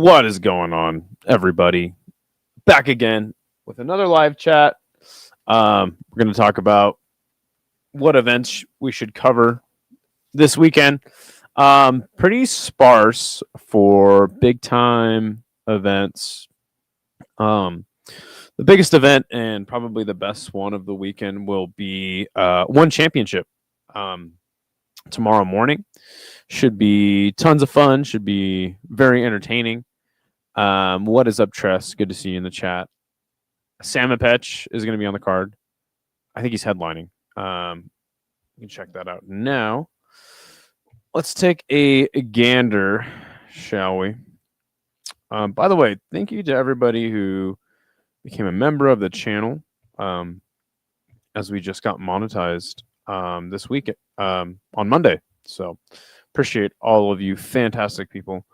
What is going on, everybody? Back again with another live chat. We're going to talk about what events we should cover this weekend. Pretty sparse for big time events. The biggest event and probably the best one of the weekend will be One Championship tomorrow morning. Should be tons of fun. Should be very entertaining. What is up, Tress? Good to see you in the chat. Sam Apech is going to be on the card. I think he's headlining. You can check that out now. Let's take a gander, shall we? By the way, thank you to everybody who became a member of the channel as we just got monetized this week on Monday. So appreciate all of you fantastic people.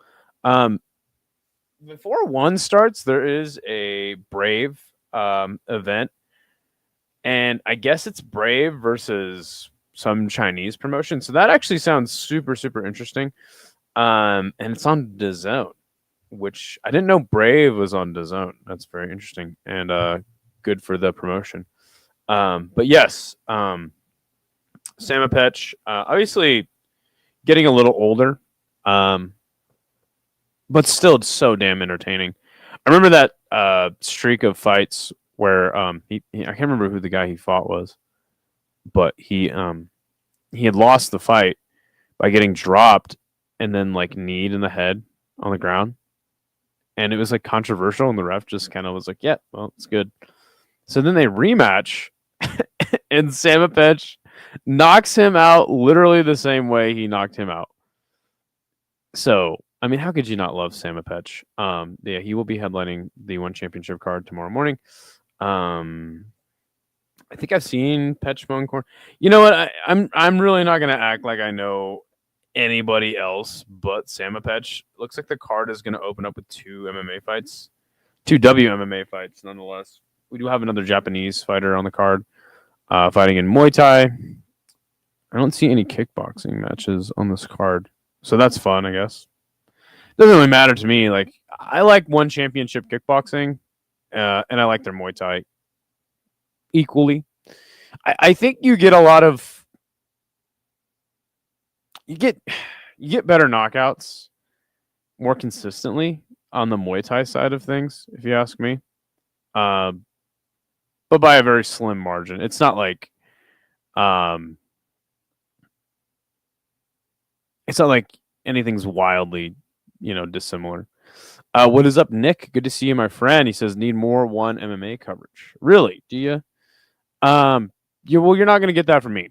Before one starts, there is a Brave event, and I guess it's Brave versus some Chinese promotion. So that actually sounds super, super interesting. And it's on DAZN, which I didn't know Brave was on DAZN. That's very interesting and good for the promotion. But yes, Sam Apech, obviously getting a little older, but still it's so damn entertaining. I remember that streak of fights where I can't remember who the guy he fought was, but he had lost the fight by getting dropped and then like kneed in the head on the ground. And it was like controversial, and the ref just kind of was like, yeah, well, it's good. So then they rematch, and Sam Apech knocks him out literally the same way he knocked him out. So, I mean, how could you not love Sam Apech? Yeah, he will be headlining the One Championship card tomorrow morning. I think I've seen Pechmo Corn. You know what? I'm really not gonna act like I know anybody else but Sam Apech. Looks like the card is gonna open up with two MMA fights, two WMMA fights, nonetheless. We do have another Japanese fighter on the card, fighting in Muay Thai. I don't see any kickboxing matches on this card, so that's fun, I guess. Doesn't really matter to me. Like, I like One Championship kickboxing, and I like their Muay Thai equally. I think you get a lot of you get better knockouts more consistently on the Muay Thai side of things, if you ask me. But by a very slim margin. It's not like anything's wildly, dissimilar. What is up, Nick? Good to see you, my friend. He says, need more One MMA coverage. Really? Do you? You're not gonna get that from me.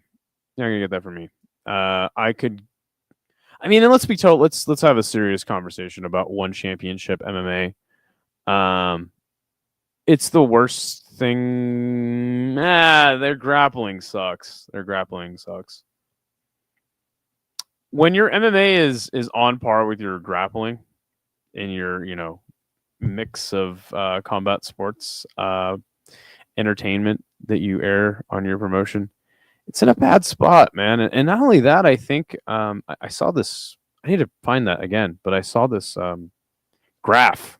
You're not gonna get that from me. And let's be told. Let's have a serious conversation about One Championship MMA. It's the worst thing. Their grappling sucks. When your MMA is on par with your grappling in your, mix of combat sports entertainment that you air on your promotion, it's in a bad spot, man. And not only that, I think I saw this. I need to find that again, but I saw this graph.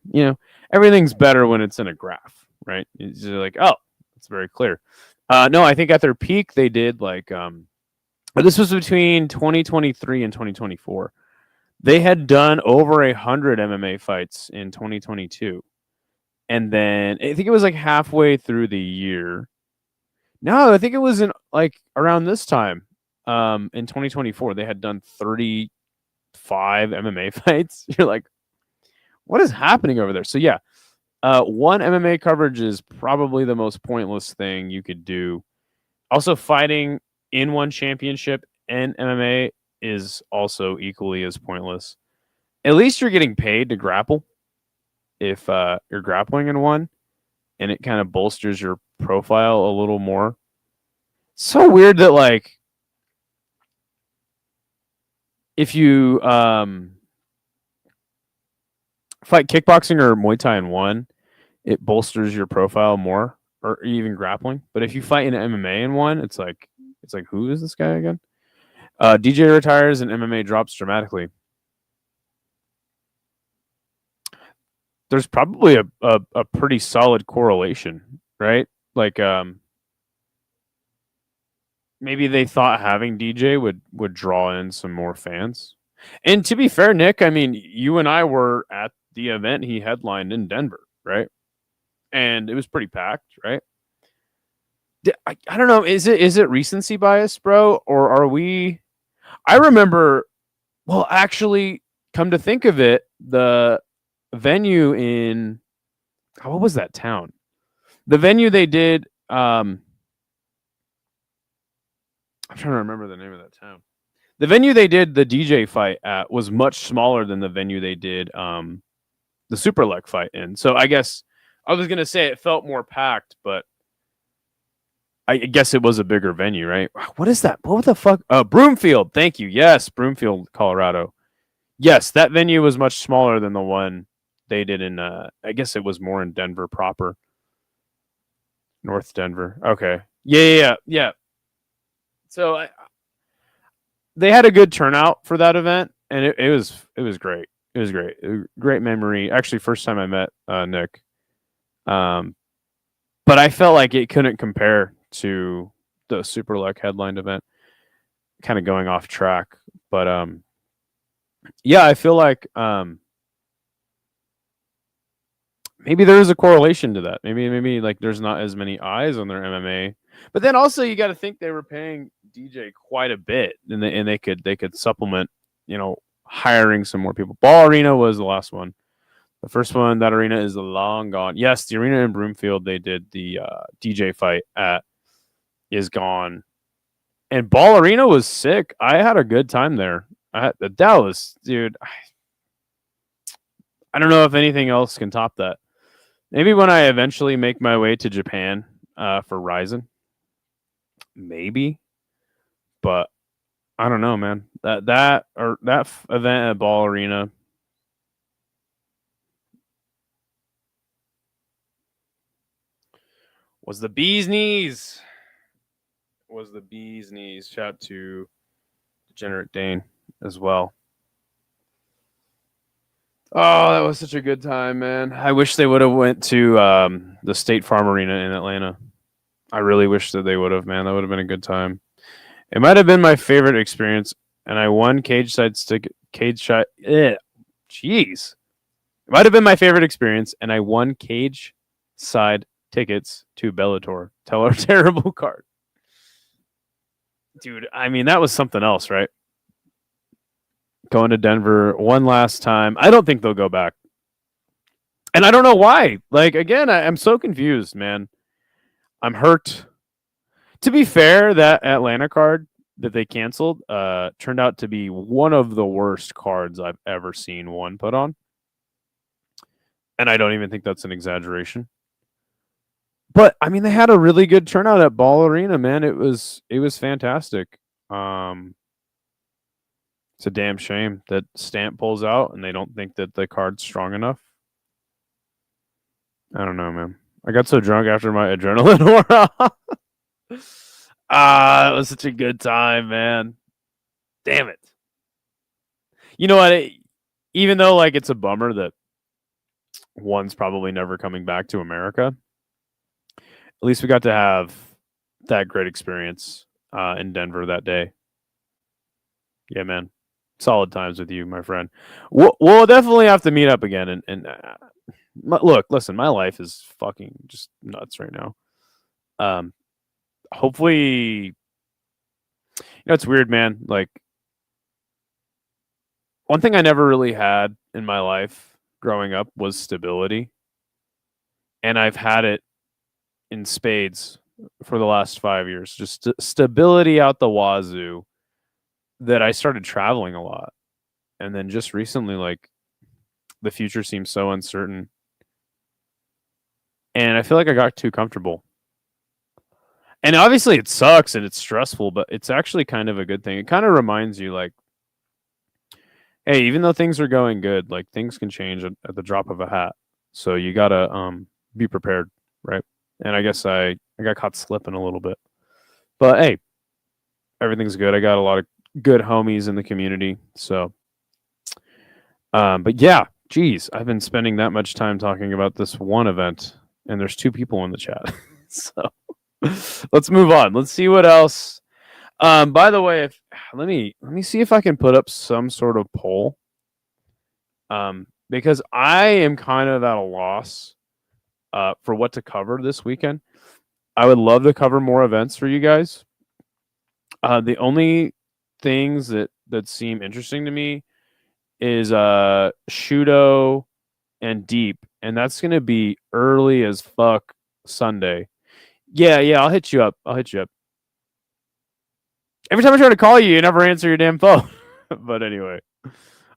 Everything's better when it's in a graph, right? It's like, oh, it's very clear. No, I think at their peak they did like this was between 2023 and 2024. They had done over 100 MMA fights in 2022. And then I think it was like halfway through the year. No, I think it was in like around this time in 2024. They had done 35 MMA fights. You're like, what is happening over there? So yeah, one MMA coverage is probably the most pointless thing you could do. Also, fighting in One Championship and MMA is also equally as pointless. At least you're getting paid to grapple if you're grappling in one, and it kind of bolsters your profile a little more. So weird that like if you fight kickboxing or Muay Thai in one, it bolsters your profile more, or even grappling. But if you fight in MMA in one, it's like who is this guy again? DJ retires and MMA drops dramatically. there's probably a pretty solid correlation, right? Like maybe they thought having DJ would draw in some more fans. And to be fair, Nick, I mean, you and I were at the event he headlined in Denver, right? And it was pretty packed, right? I don't know. Is it recency bias, bro, or are we? I remember. Well, actually, come to think of it, the venue in what was that town? The venue they did. I'm trying to remember the name of that town. The venue they did the DJ fight at was much smaller than the venue they did the Superlek fight in. So I guess I was gonna say it felt more packed, but I guess it was a bigger venue, right? What is that? What the fuck? Broomfield. Thank you. Yes, Broomfield, Colorado. Yes, that venue was much smaller than the one they did in. I guess it was more in Denver proper, North Denver. Okay. Yeah. So they had a good turnout for that event, and it was great. It was great. Great memory. Actually, first time I met Nick. But I felt like it couldn't compare to the Superlek headlined event. Kind of going off track, but yeah, I feel like maybe there is a correlation to that. Maybe like there's not as many eyes on their MMA, but then also you got to think they were paying DJ quite a bit, and they could supplement, hiring some more people. Ball Arena was the last one. The first one, that arena is long gone. Yes, the arena in Broomfield they did the DJ fight at is gone. And Ball Arena was sick. I had a good time there. The Dallas, dude. I don't know if anything else can top that. Maybe when I eventually make my way to Japan for Ryzen, maybe. But I don't know, man. That event at Ball Arena. Was the bee's knees. Shout out to Degenerate Dane as well. Oh, that was such a good time, man. I wish they would have went to the State Farm Arena in Atlanta. I really wish that they would have, man. That would have been a good time. It might have been my favorite experience, and I won cage side stick. Jeez. It might have been my favorite experience, and I won cage side tickets to Bellator. Tell our terrible card. Dude, I mean, that was something else, right? Going to Denver one last time. I don't think they'll go back. And I don't know why. Like, again, I'm so confused, man. I'm hurt. To be fair, that Atlanta card that they canceled turned out to be one of the worst cards I've ever seen one put on. And I don't even think that's an exaggeration. But I mean, they had a really good turnout at Ball Arena, man. It was fantastic. It's a damn shame that Stamp pulls out and they don't think that the card's strong enough. I don't know, man. I got so drunk after my adrenaline wore off. It was such a good time, man. Damn it. You know what? Even though like it's a bummer that one's probably never coming back to America, at least we got to have that great experience in Denver that day. Yeah, man. Solid times with you, my friend. We'll definitely have to meet up again. And look, listen, my life is fucking just nuts right now. Hopefully, it's weird, man. Like, one thing I never really had in my life growing up was stability. And I've had it in spades for the last 5 years. Just stability out the wazoo, that I started traveling a lot. And then just recently, like, the future seems so uncertain. And I feel like I got too comfortable. And obviously it sucks and it's stressful, but it's actually kind of a good thing. It kind of reminds you, like, hey, even though things are going good, like, things can change at the drop of a hat. So you gotta be prepared, right? And I guess I got caught slipping a little bit. But hey, everything's good. I got a lot of good homies in the community. So but yeah, Geez, I've been spending that much time talking about this one event, and there's 2 people in the chat. So let's move on. Let's see what else. By the way, let me see if I can put up some sort of poll. Because I am kind of at a loss for what to cover this weekend. I would love to cover more events for you guys. The only things that seem interesting to me is Shudo and Deep, and that's gonna be early as fuck Sunday. Yeah, I'll hit you up. Every time I try to call you, you never answer your damn phone. But anyway,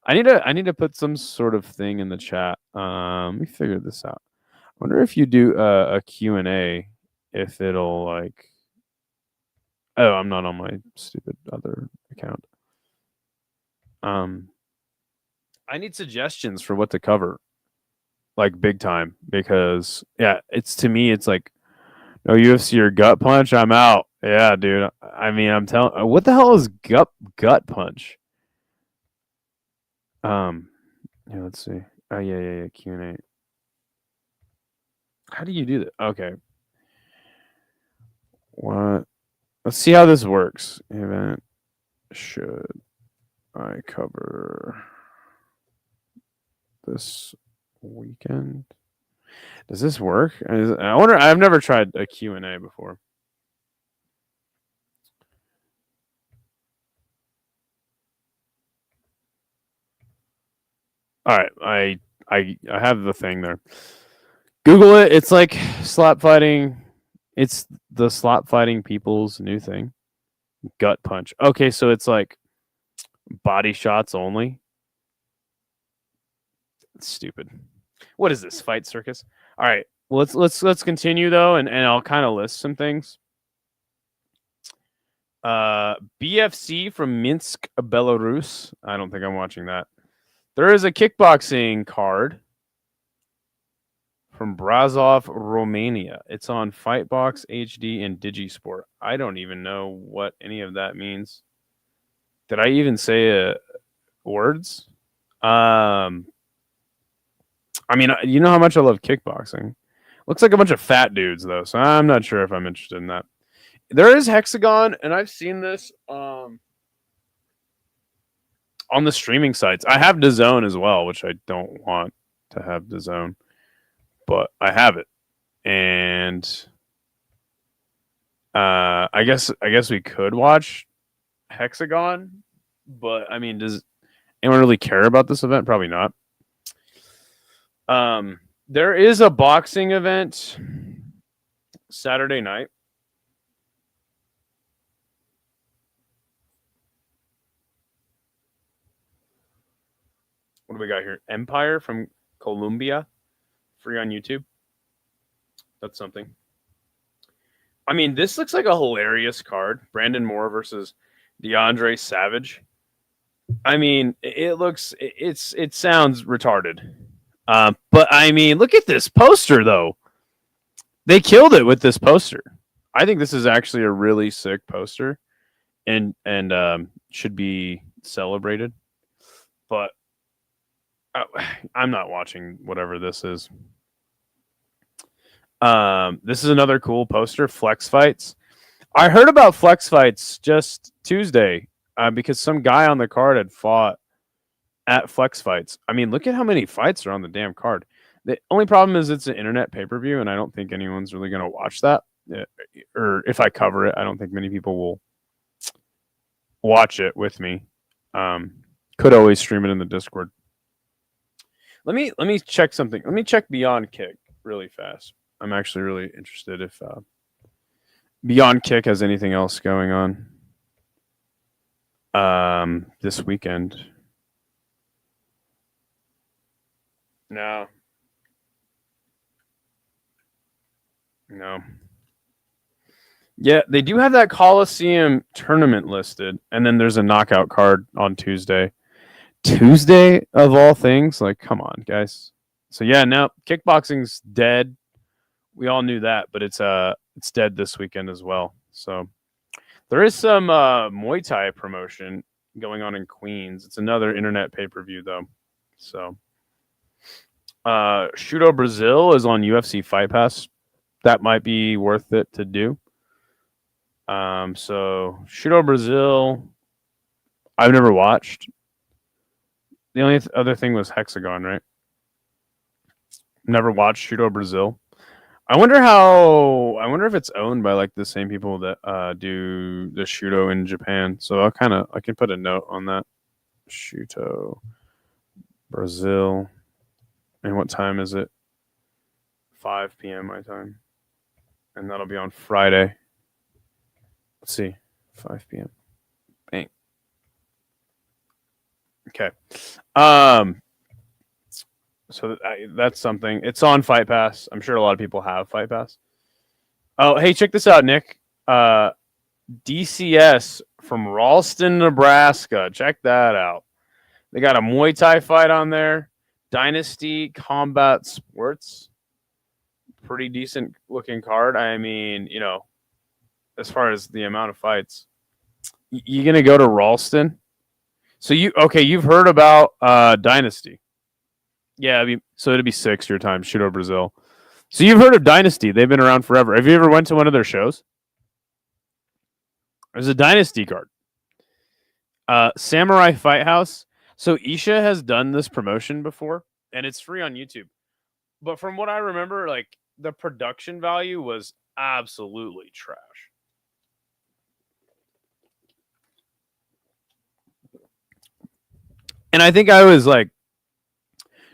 I need to put some sort of thing in the chat. Let me figure this out. I wonder if you do a Q&A, if it'll like. Oh, I'm not on my stupid other account. I need suggestions for what to cover, like big time, because yeah, it's to me, it's like, no UFC or gut punch, I'm out. Yeah, dude. I mean, I'm telling. What the hell is gut punch? Yeah, let's see. Oh yeah. Q&A. How do you do that? Okay. What? Let's see how this works. Event should I cover this weekend? Does this work? I wonder. I've never tried a Q&A before. All right, I have the thing there. Google it. It's like slap fighting. It's the slap fighting people's new thing. Gut punch. Okay, so it's like body shots only. It's stupid. What is this, Fight Circus? All right, well, let's continue though, and I'll kind of list some things. BFC from Minsk, Belarus. I don't think I'm watching that. There is a kickboxing card from Brazov, Romania. It's on Fightbox HD and Digisport. I don't even know what any of that means. Did I even say words? I mean, you know how much I love kickboxing. Looks like a bunch of fat dudes though, so I'm not sure if I'm interested in that. There is Hexagon, and I've seen this on the streaming sites. I have DAZN as well, which I don't want to have DAZN, but I have it, and I guess we could watch Hexagon, but I mean, does anyone really care about this event? Probably not. There is a boxing event Saturday night. What do we got here? Empire from Colombia, free on YouTube. That's something. I mean, this looks like a hilarious card. Brandon Moore versus DeAndre Savage. I mean, it sounds retarded. But I mean, look at this poster though. They killed it with this poster. I think this is actually a really sick poster, and should be celebrated. But I'm not watching whatever this is. This is another cool poster, Flex Fights. I heard about Flex Fights just Tuesday because some guy on the card had fought at Flex Fights. I mean, look at how many fights are on the damn card. The only problem is it's an internet pay-per-view, and I don't think anyone's really going to watch that. Or if I cover it, I don't think many people will watch it with me. Could always stream it in the Discord. Let me check something. Let me check Beyond Kick really fast. I'm actually really interested if Beyond Kick has anything else going on this weekend. No. Yeah, they do have that Coliseum tournament listed, and then there's a knockout card on Tuesday. Tuesday of all things, like, come on, guys. So yeah, now kickboxing's dead. We all knew that, but it's dead this weekend as well. So there is some Muay Thai promotion going on in Queens. It's another internet pay-per-view though. So Shudo Brazil is on UFC Fight Pass. That might be worth it to do. So Shudo Brazil, I've never watched. The only other thing was Hexagon, right? Never watched Shudo Brazil. I wonder if it's owned by like the same people that do the Shudo in Japan. So I can put a note on that. Shudo Brazil. And what time is it? 5 p.m. my time. And that'll be on Friday. Let's see. 5 p.m. Bang. Okay. So that's something. It's on Fight Pass. I'm sure a lot of people have Fight Pass. Oh, hey, check this out, Nick. DCS from Ralston, Nebraska. Check that out. They got a Muay Thai fight on there. Dynasty Combat Sports. Pretty decent looking card. I mean, as far as the amount of fights. You gonna go to Ralston? So you've heard about Dynasty. Yeah, I mean, so it'd be 6 your time, Shudo Brazil. So you've heard of Dynasty. They've been around forever. Have you ever went to one of their shows? There's a Dynasty card. Samurai Fight House. So Isha has done this promotion before, and it's free on YouTube. But from what I remember, like the production value was absolutely trash. And I think I was like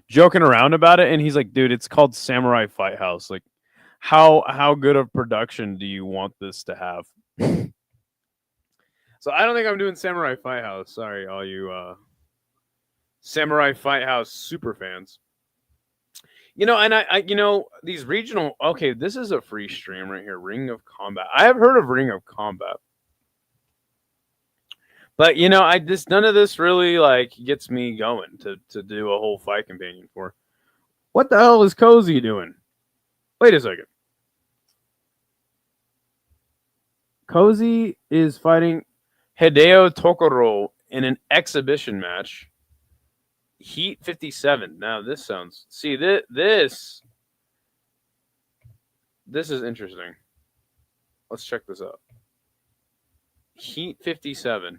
joking around about it, and he's like, dude, it's called Samurai Fight House. Like, how good of production do you want this to have? So I don't think I'm doing Samurai Fight House. Sorry, all you Samurai Fight House super fans. And I these regional. Okay, this is a free stream right here. Ring of Combat. I have heard of Ring of Combat, but none of this really like gets me going to do a whole fight companion for. What the hell is Cozy doing? Wait a second. Cozy is fighting Hideo Tokoro in an exhibition match. Heat 57. Now this sounds. See this is interesting. Let's check this out. Heat 57.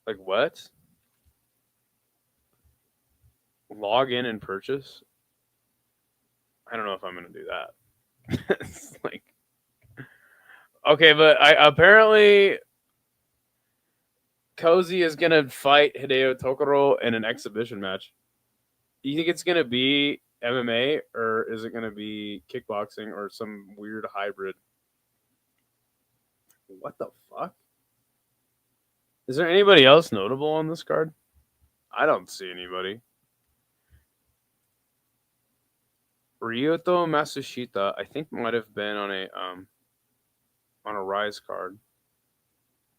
Like what? Log in and purchase? I don't know if I'm going to do that. It's like okay, but apparently Cozy is going to fight Hideo Tokoro in an exhibition match. Do you think it's going to be MMA or is it going to be kickboxing or some weird hybrid? What the fuck? Is there anybody else notable on this card? I don't see anybody. Ryuto Masushita, I think might have been on a Rise card.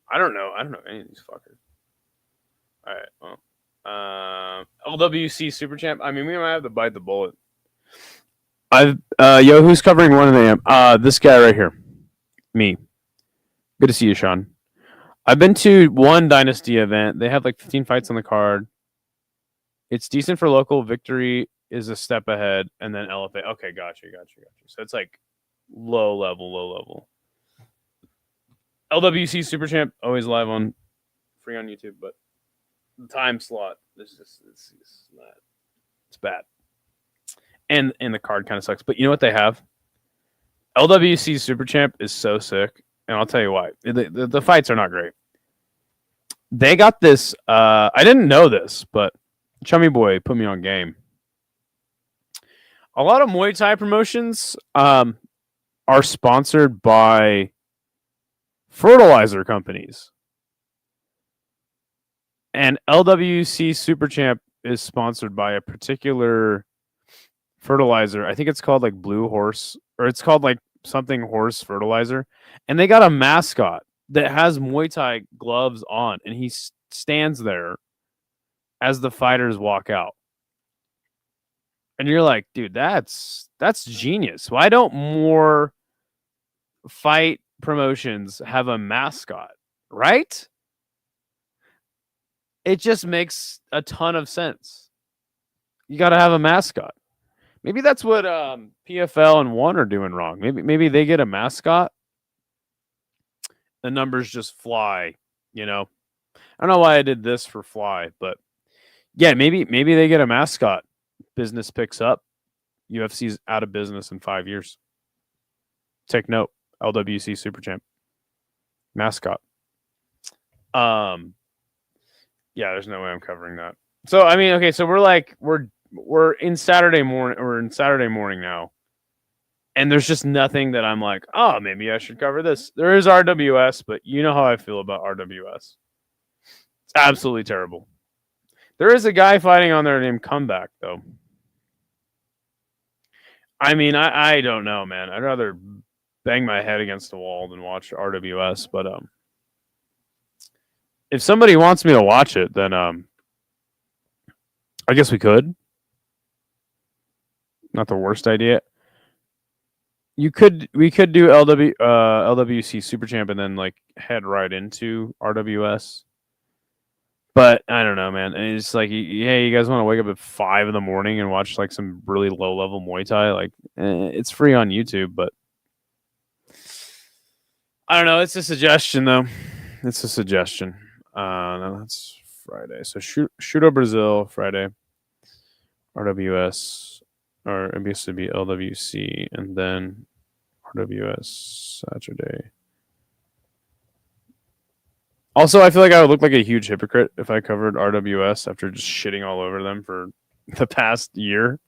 I don't know any of these fuckers. All right, well, LWC Super Champ. I mean, we might have to bite the bullet. Who's covering 1 a.m.? This guy right here, me. Good to see you, Sean. I've been to one Dynasty event. They have like 15 fights on the card. It's decent for local. Victory is a step ahead, and then LFA. Okay, gotcha. So it's like low level. LWC Super Champ, always live on free on YouTube, but the time slot it's bad. And the card kind of sucks. But you know what they have? LWC Super Champ is so sick, and I'll tell you why. The fights are not great. They got this. I didn't know this, but Chummy Boy put me on game. A lot of Muay Thai promotions are sponsored by fertilizer companies. And LWC Super Champ is sponsored by a particular fertilizer. I think it's called like Blue Horse, or it's called like something horse fertilizer. And they got a mascot that has Muay Thai gloves on, and he stands there as the fighters walk out. And you're like, dude, that's genius. Why don't more fight promotions have a mascot, right? It just makes a ton of sense. You got to have a mascot. Maybe that's what PFL and One are doing wrong. Maybe they get a mascot, the numbers just fly. You know, I don't know why I did this for fly, but yeah, maybe they get a mascot. Business picks up. UFC's out of business in 5 years. Take note. LWC Super Champ mascot. Yeah, there's no way I'm covering that. So I mean, okay, so we're in Saturday morning. We're in Saturday morning now, and there's just nothing that I'm like, oh, maybe I should cover this. There is RWS, but you know how I feel about RWS. It's absolutely terrible. There is a guy fighting on there named Comeback, though. I mean, I don't know, man. I'd rather bang my head against the wall than watch RWS. But if somebody wants me to watch it, then I guess we could. Not the worst idea. We could do LWC Super Champ and then like head right into RWS. But I don't know, man. It's like, hey, you guys want to wake up at 5 a.m. and watch like some really low level Muay Thai? Like, it's free on YouTube, but I don't know. It's a suggestion, though. It's a suggestion. No, that's Friday. So Shooto Brazil Friday, RWS, or it used to be LWC, and then RWS Saturday. Also, I feel like I would look like a huge hypocrite if I covered RWS after just shitting all over them for the past year.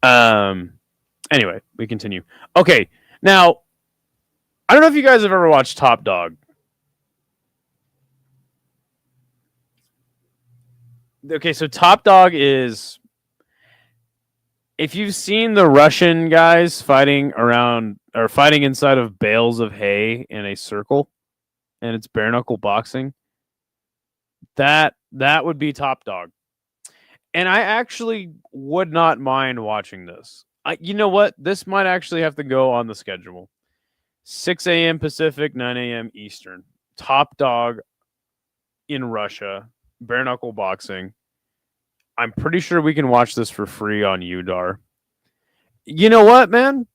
Anyway, we continue. Okay, now, I don't know if you guys have ever watched Top Dog. Okay, so Top Dog is, if you've seen the Russian guys fighting around or fighting inside of bales of hay in a circle, and it's bare knuckle boxing, that would be Top Dog. And I actually would not mind watching this. You know what? This might actually have to go on the schedule. 6 a.m. Pacific, 9 a.m. Eastern. Top Dog in Russia, bare knuckle boxing. I'm pretty sure we can watch this for free on UDAR. You know what, man?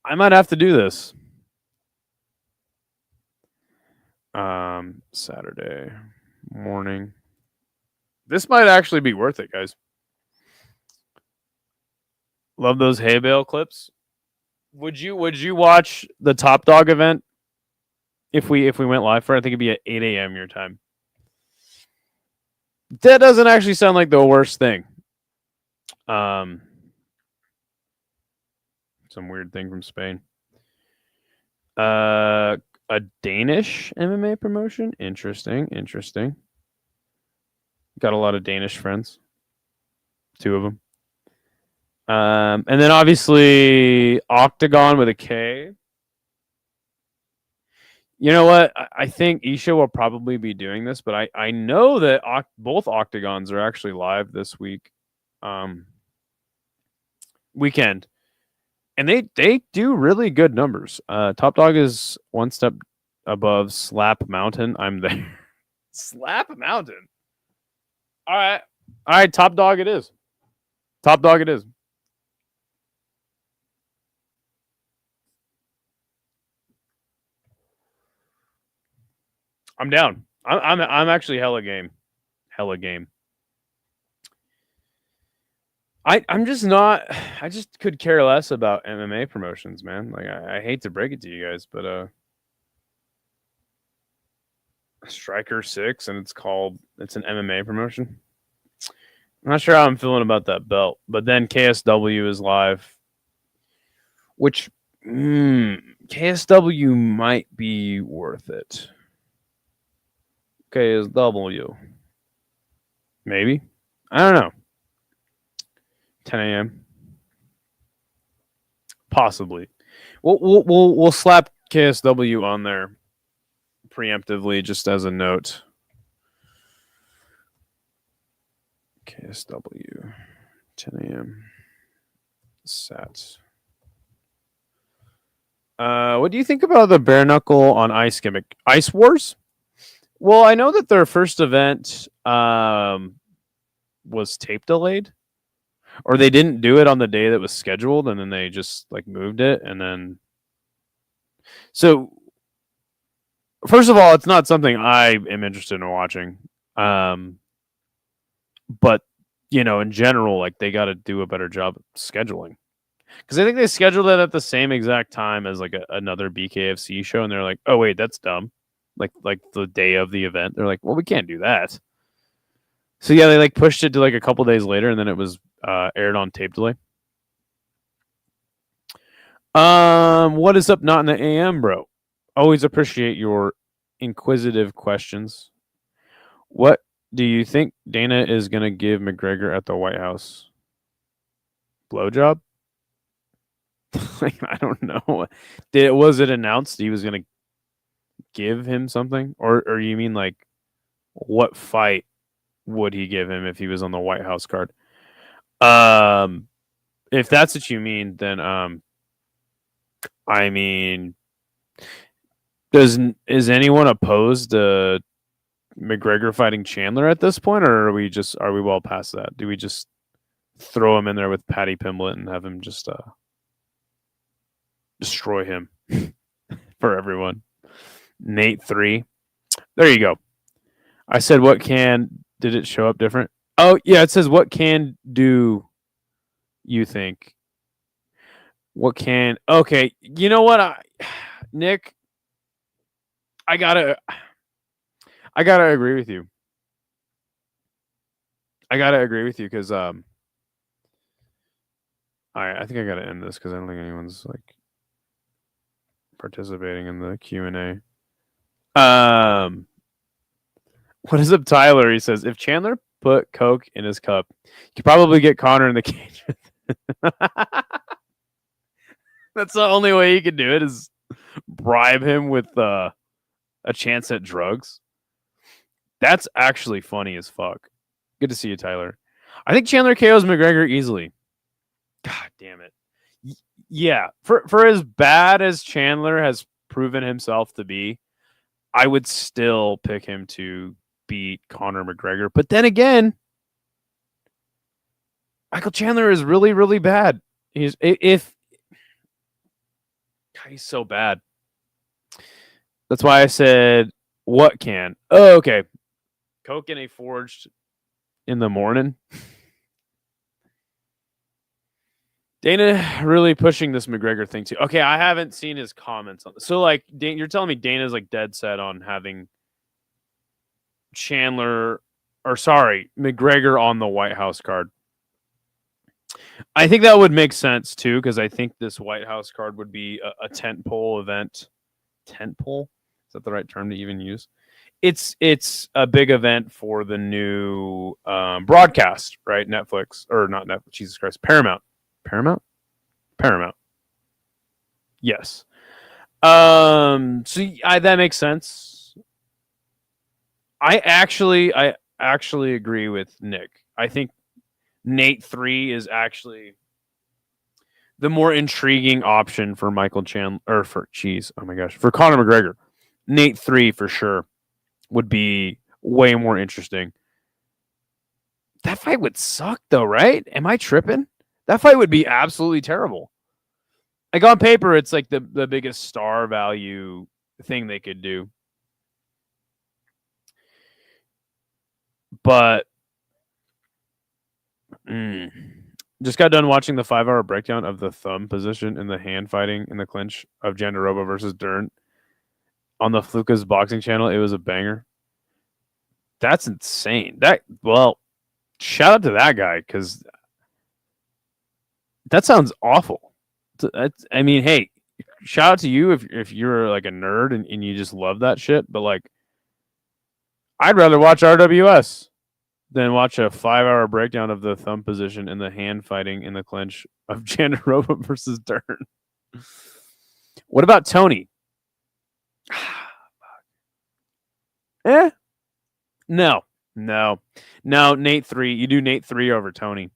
I might have to do this. Saturday morning. This might actually be worth it, guys. Love those hay bale clips. Would you watch the Top Dog event if we went live for it? I think it'd be at 8 a.m. your time. That doesn't actually sound like the worst thing. Some weird thing from Spain. A Danish MMA promotion? Interesting. Got a lot of Danish friends. 2 of them. And then obviously Octagon with a K. You know what? I think Isha will probably be doing this, but I know that both Octagons are actually live this weekend. And they do really good numbers. Top Dog is one step above Slap Mountain. I'm there. Slap Mountain. All right. Top Dog it is. Top Dog it is. I'm down. I'm actually hella game. I'm just not. I just could care less about MMA promotions, man. Like I hate to break it to you guys, but Striker 6, and it's an MMA promotion. I'm not sure how I'm feeling about that belt, but then KSW is live, which KSW might be worth it. KSW, maybe. I don't know. 10 a.m. Possibly. We'll slap KSW on there preemptively, just as a note. KSW, 10 a.m. Sat. What do you think about the bare knuckle on ice gimmick? Ice Wars? Well, I know that their first event was tape delayed, or they didn't do it on the day that was scheduled, and then they just like moved it, and then so first of all, it's not something I am interested in watching. Um, but in general, like they got to do a better job scheduling because I think they scheduled it at the same exact time as like another BKFC show, and they're like, "Oh wait, that's dumb." Like the day of the event, they're like, "Well, we can't do that." So yeah, they like pushed it to like a couple days later, and then it was aired on tape delay. What is up? Not in the AM, bro. Always appreciate your inquisitive questions. What do you think Dana is gonna give McGregor at the White House? Blowjob? I don't know. Was it announced he was gonna give him something, or you mean like what fight would he give him if he was on the White House card? If that's what you mean, then I mean, is anyone opposed to McGregor fighting Chandler at this point, or are we well past that? Do we just throw him in there with Paddy Pimblett and have him just destroy him for everyone? Nate 3. There you go. I said, what did it show up different? Oh, yeah, it says, what can do you think? Okay, you know what? Nick, I gotta agree with you. Because I think I gotta end this because I don't think anyone's like participating in the Q&A. What is up, Tyler? He says, if Chandler put Coke in his cup, he could probably get Connor in the cage. That's the only way he could do it is bribe him with a chance at drugs. That's actually funny as fuck. Good to see you, Tyler. I think Chandler KOs McGregor easily. God damn it. Yeah, for as bad as Chandler has proven himself to be, I would still pick him to beat Conor McGregor. But then again, Michael Chandler is really, really bad. He's so bad. That's why I said what can. Oh, okay. Coke in a forged in the morning. Dana really pushing this McGregor thing too. Okay, I haven't seen his comments on this. So like you're telling me Dana's like dead set on having McGregor on the White House card. I think that would make sense too, because I think this White House card would be a tentpole event. Tentpole? Is that the right term to even use? It's a big event for the new broadcast, right? Netflix, or not Netflix, Jesus Christ, Paramount. Yes. So that makes sense. I actually agree with Nick. I think Nate 3 is actually the more intriguing option for Michael Chandler, or for Conor McGregor. Nate 3 for sure would be way more interesting. That fight would suck though, right? Am I tripping? That fight would be absolutely terrible. Like on paper, it's like the biggest star value thing they could do. But just got done watching the 5-hour breakdown of the thumb position in the hand fighting in the clinch of Jandiroba versus Dern on the Fluka's boxing channel. It was a banger. That's insane. Shout out to that guy because that sounds awful. I mean, hey, shout out to you if you're like a nerd and you just love that shit. But like, I'd rather watch RWS than watch a 5-hour breakdown of the thumb position in the hand fighting in the clinch of Jandiroba versus Dern. What about Tony? No. Nate 3. You do Nate 3 over Tony.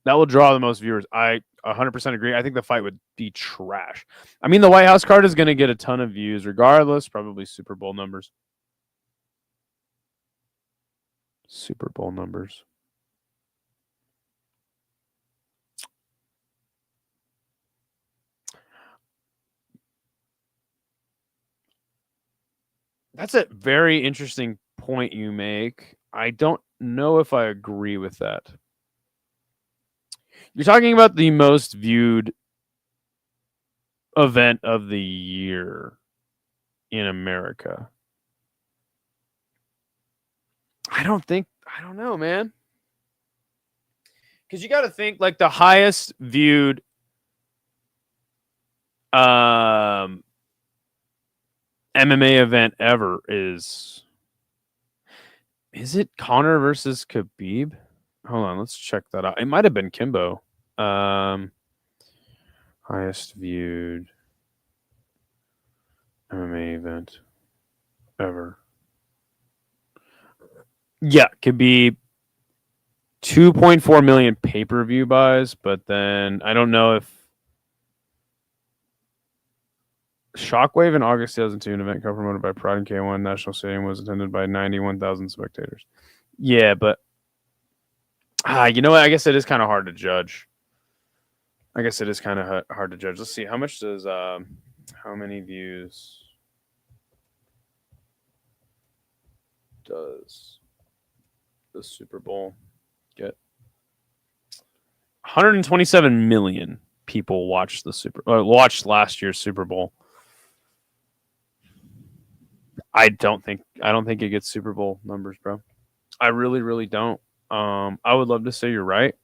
That will draw the most viewers. I 100% agree. I think the fight would be trash. I mean, the White House card is going to get a ton of views regardless. Probably Super Bowl numbers. That's a very interesting point you make. I don't know if I agree with that. You're talking about the most viewed event of the year in America. I don't know, man. Because you got to think like the highest viewed MMA event ever is it Conor versus Khabib? Hold on, let's check that out. It might have been Kimbo. Highest viewed MMA event ever. Yeah, Khabib 2.4 million pay-per-view buys, but then I don't know if Shockwave in August 2002, an event co-promoted by Pride and K1 National Stadium, was attended by 91,000 spectators. Yeah, but you know what? I guess it is kind of hard to judge. Let's see. How much does how many views does the Super Bowl get? 127 million people watched watched last year's Super Bowl. I don't think it gets Super Bowl numbers, bro. I really, really don't. I would love to say you're right.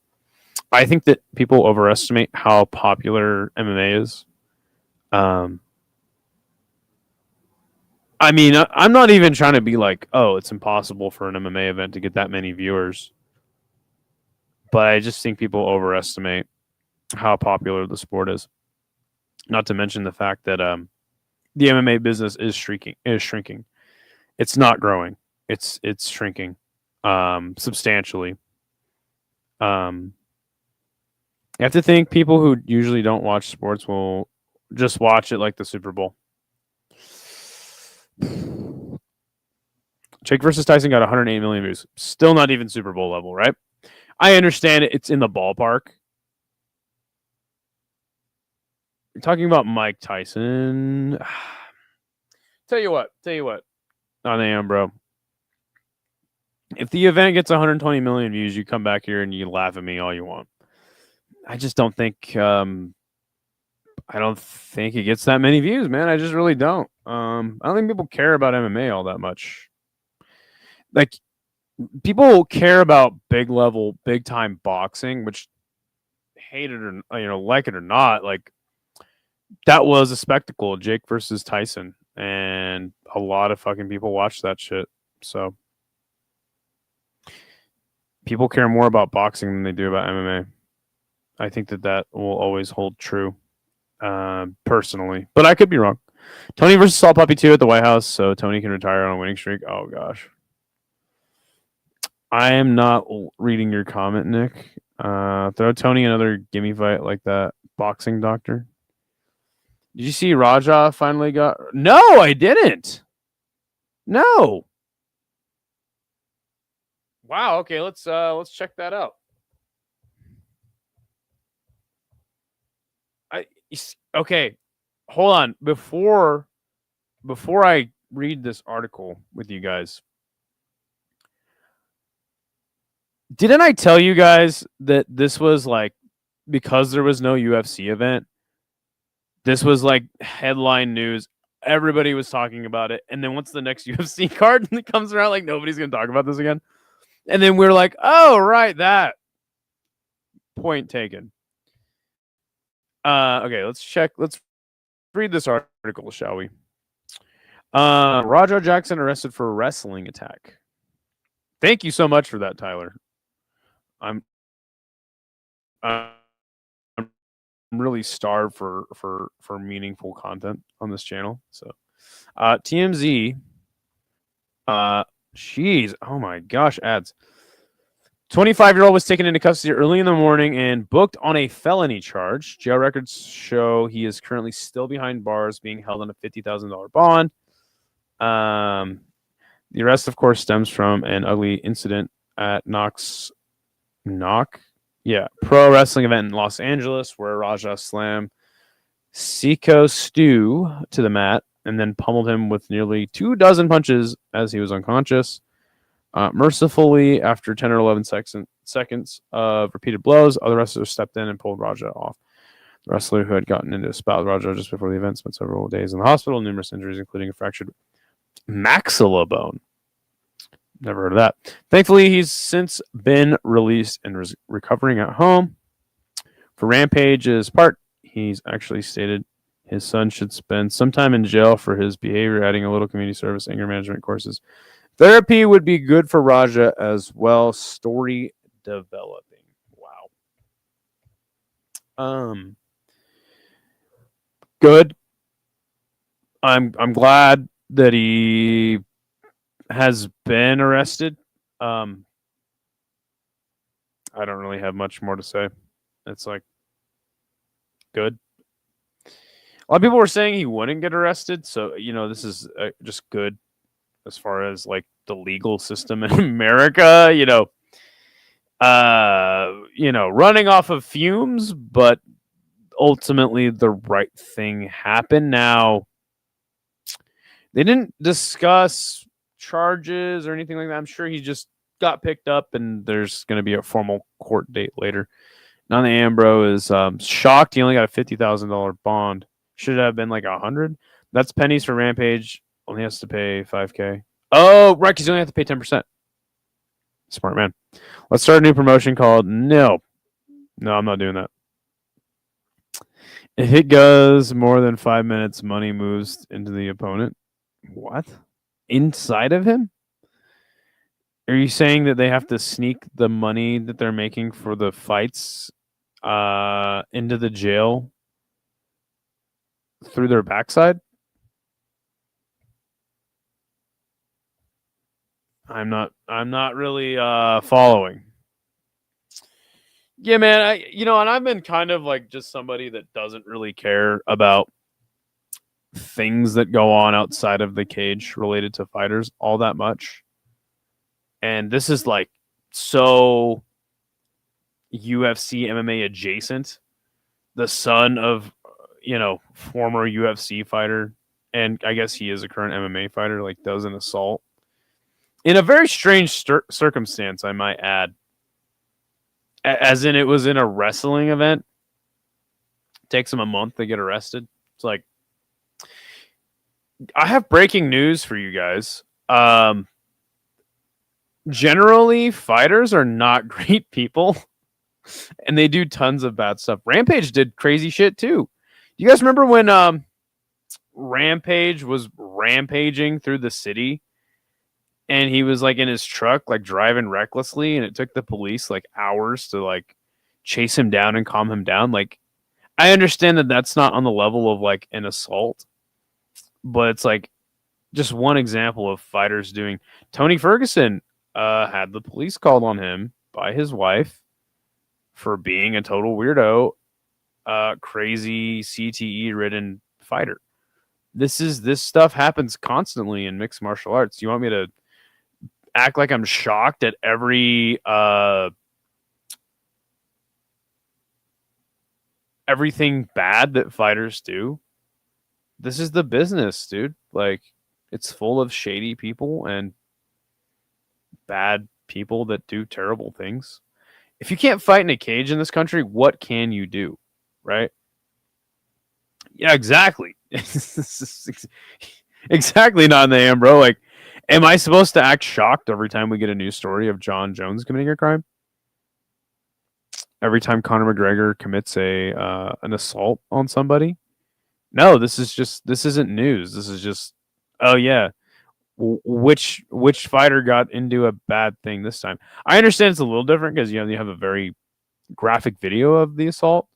I think that people overestimate how popular MMA is. I mean, I'm not even trying to be like, oh, it's impossible for an MMA event to get that many viewers. But I just think people overestimate how popular the sport is. Not to mention the fact that the MMA business is shrinking. It's not growing. It's shrinking substantially. You have to think people who usually don't watch sports will just watch it like the Super Bowl. Jake versus Tyson got 108 million views. Still not even Super Bowl level, right? I understand it's in the ballpark. You're talking about Mike Tyson. Tell you what. On AM, bro. If the event gets 120 million views, you come back here and you laugh at me all you want. I just don't think I don't think it gets that many views, man. I just really don't. I don't think people care about MMA all that much. Like people care about big level, big time boxing, which hate it or like it or not, like that was a spectacle, Jake versus Tyson, and a lot of fucking people watch that shit. So people care more about boxing than they do about MMA. I think that will always hold true, personally, but I could be wrong. Tony versus Salt Puppy 2 at the White House, so Tony can retire on a winning streak. Oh gosh, I am not reading your comment, Nick. Throw Tony another gimme fight like that boxing doctor. Did you see Raja finally got? No, I didn't. No. Wow. Okay, let's check that out. Okay, hold on. Before I read this article with you guys, didn't I tell you guys that this was like because there was no UFC event? This was like headline news. Everybody was talking about it, and then once the next UFC card comes around, like nobody's gonna talk about this again. And then we're like, oh right, that. Point taken. Okay, let's check. Let's read this article, shall we? Raja Jackson arrested for wrestling attack. Thank you so much for that, Tyler. I'm really starved for meaningful content on this channel. So, TMZ. Jeez, oh my gosh, ads. 25-year-old was taken into custody early in the morning and booked on a felony charge. Jail records show he is currently still behind bars, being held on a $50,000 bond. The arrest, of course, stems from an ugly incident at pro wrestling event in Los Angeles, where Raja slammed Seiko Stu to the mat and then pummeled him with nearly 24 punches as he was unconscious. Mercifully, after 10 or 11 seconds of repeated blows, other wrestlers stepped in and pulled Raja off. The wrestler who had gotten into a spat with Raja just before the event spent several days in the hospital, numerous injuries, including a fractured maxilla bone. Never heard of that. Thankfully, he's since been released and recovering at home. For Rampage's part, he's actually stated his son should spend some time in jail for his behavior, adding a little community service, anger management courses. Therapy would be good for Raja as well. Story developing. Wow. Good. I'm glad that he has been arrested. I don't really have much more to say. It's like good. A lot of people were saying he wouldn't get arrested, so this is just good as far as like the legal system in America. Running off of fumes, but ultimately the right thing happened. Now, they didn't discuss charges or anything like that. I'm sure he just got picked up, and there's going to be a formal court date later. Now the Ambro is shocked. He only got a $50,000 bond. Should have been like $100,000. That's pennies for Rampage. Only has to pay $5,000. Oh, right, because you only have to pay 10%. Smart man. Let's start a new promotion called No, I'm not doing that. If it goes more than 5 minutes, money moves into the opponent. What? Inside of him? Are you saying that they have to sneak the money that they're making for the fights into the jail through their backside? I'm not really following. Yeah, man, and I've been kind of like just somebody that doesn't really care about things that go on outside of the cage related to fighters all that much. And this is like so UFC MMA adjacent. The son of, former UFC fighter, and I guess he is a current MMA fighter, like does an assault in a very strange circumstance, I might add. As in, it was in a wrestling event. Takes him a month to get arrested. It's like, I have breaking news for you guys. Generally, fighters are not great people, and they do tons of bad stuff. Rampage did crazy shit too. You guys remember when Rampage was rampaging through the city, and he was like in his truck, like driving recklessly, and it took the police like hours to like chase him down and calm him down? Like, I understand that that's not on the level of like an assault, but it's like just one example of fighters doing. Tony Ferguson had the police called on him by his wife for being a total weirdo, crazy CTE ridden fighter. This stuff happens constantly in mixed martial arts. You want me to act like I'm shocked at everything bad that fighters do? This is the business, dude. Like, it's full of shady people and bad people that do terrible things. If you can't fight in a cage in this country, what can you do? Right? Yeah, exactly. Exactly, not in the AM, bro. Like, am I supposed to act shocked every time we get a news story of John Jones committing a crime? Every time Conor McGregor commits an assault on somebody? No, this isn't news. This is just, oh yeah, which fighter got into a bad thing this time? I understand it's a little different because you have a very graphic video of the assault.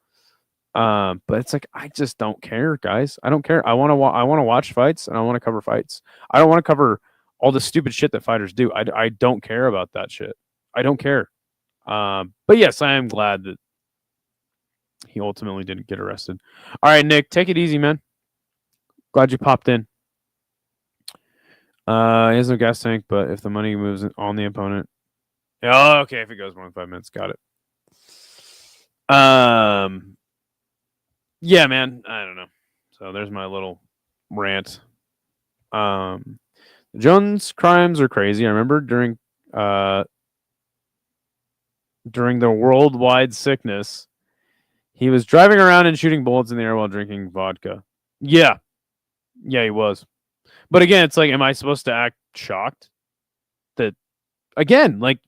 But it's like, I just don't care, guys. I don't care. I want to watch fights, and I want to cover fights. I don't want to cover all the stupid shit that fighters do. I don't care about that shit. I don't care. But yes, I am glad that he ultimately didn't get arrested. All right, Nick, take it easy, man. Glad you popped in. He has no gas tank, but if the money moves on the opponent, oh, okay. If it goes more than 5 minutes, got it. Yeah, man. I don't know. So there's my little rant. Jones crimes are crazy. I remember during the worldwide sickness, he was driving around and shooting bullets in the air while drinking vodka. Yeah, yeah, he was. But again, it's like, am I supposed to act shocked? That again, like,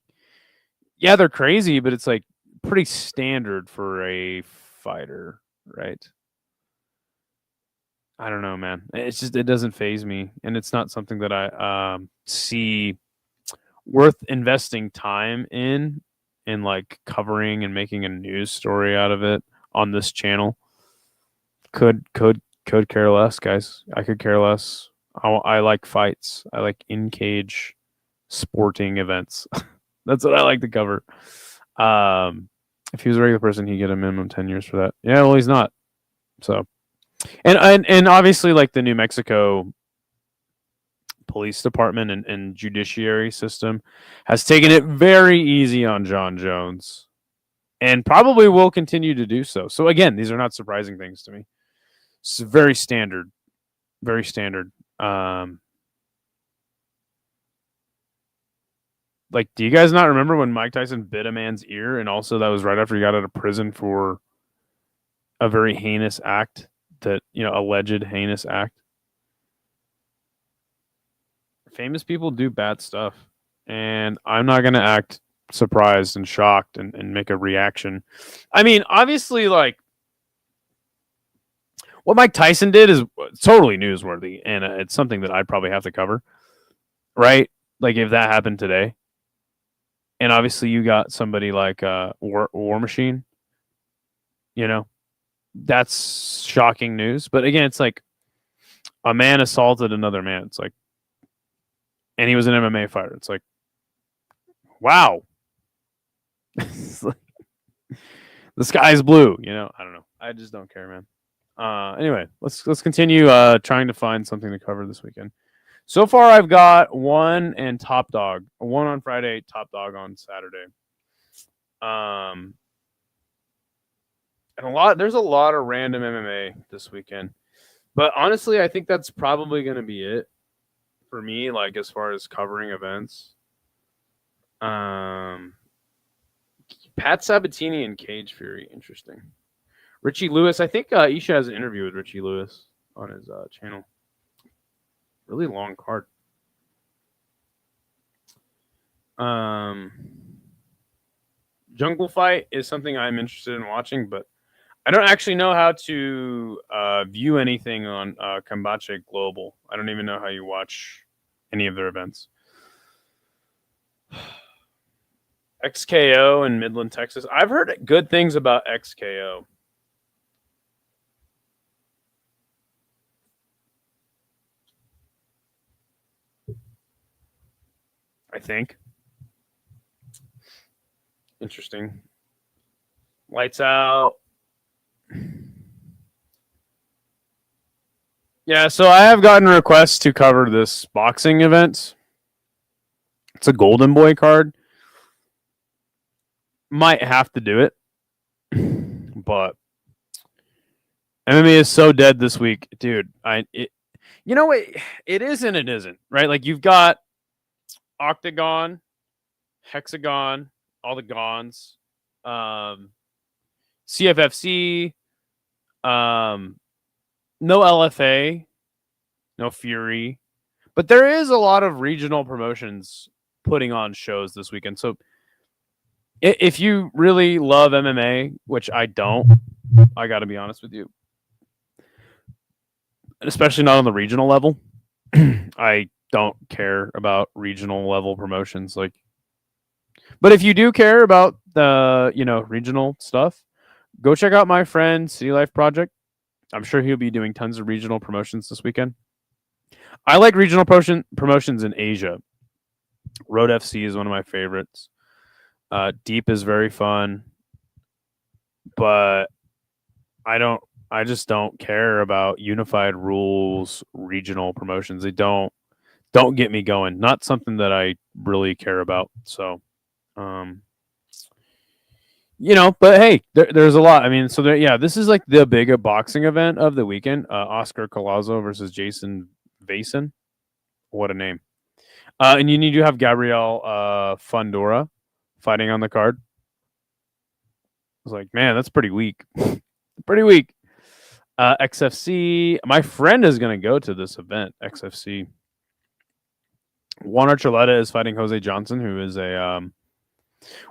yeah, they're crazy, but it's like pretty standard for a fighter, right? I don't know, man. It's just it doesn't phase me, and it's not something that I see worth investing time in like covering and making a news story out of it on this channel. Could care less, guys. I could care less. I like fights. I like in cage sporting events. That's what I like to cover. If he was a regular person, he'd get a minimum 10 years for that. Yeah, well, he's not. So, and obviously, like the New Mexico police department and judiciary system has taken it very easy on John Jones and probably will continue to do so. So again, these are not surprising things to me. It's very standard, very standard. Like, do you guys not remember when Mike Tyson bit a man's ear, and also that was right after he got out of prison for a very heinous act, alleged heinous act? Famous people do bad stuff, and I'm not going to act surprised and shocked and make a reaction. I mean, obviously, like, what Mike Tyson did is totally newsworthy, and it's something that I'd probably have to cover, right? Like, if that happened today. And obviously, you got somebody like War Machine, that's shocking news. But again, it's like a man assaulted another man. It's like, and he was an MMA fighter. It's like, wow. It's like, the sky's blue, I don't know. I just don't care, man. Anyway, let's continue trying to find something to cover this weekend. So far, I've got one and Top Dog. One on Friday, Top Dog on Saturday. And there's a lot of random MMA this weekend. But honestly, I think that's probably going to be it for me, like, as far as covering events. Pat Sabatini and Cage Fury, interesting. Richie Lewis, I think Isha has an interview with Richie Lewis on his channel. Really long card. Jungle Fight is something I'm interested in watching, but I don't actually know how to view anything on Kombache Global. I don't even know how you watch any of their events. XKO in Midland, Texas. I've heard good things about XKO. I think. Interesting. Lights out. Yeah, so I have gotten requests to cover this boxing event. It's a Golden Boy card. Might have to do it. But MMA is so dead this week, dude. It is and it isn't, right? Like, you've got Octagon, Hexagon, all the Gons, CFFC, no LFA, no Fury, but there is a lot of regional promotions putting on shows this weekend. So if you really love MMA, which I don't, I got to be honest with you, especially not on the regional level, I don't care about regional level promotions. Like, but if you do care about the regional stuff, go check out my friend City Life Project. I'm sure he'll be doing tons of regional promotions this weekend. I like regional promotions in Asia. Road FC is one of my favorites. Deep is very fun, but I just don't care about unified rules regional promotions. They don't get me going. Not something that I really care about. So, but hey, there's a lot. I mean, so this is like the big boxing event of the weekend. Oscar Collazo versus Jason Vason. What a name. And you need to have Gabriel Fundora fighting on the card. I was like, man, that's pretty weak. Pretty weak. XFC. My friend is going to go to this event, XFC. Juan Archuleta is fighting Jose Johnson, who is a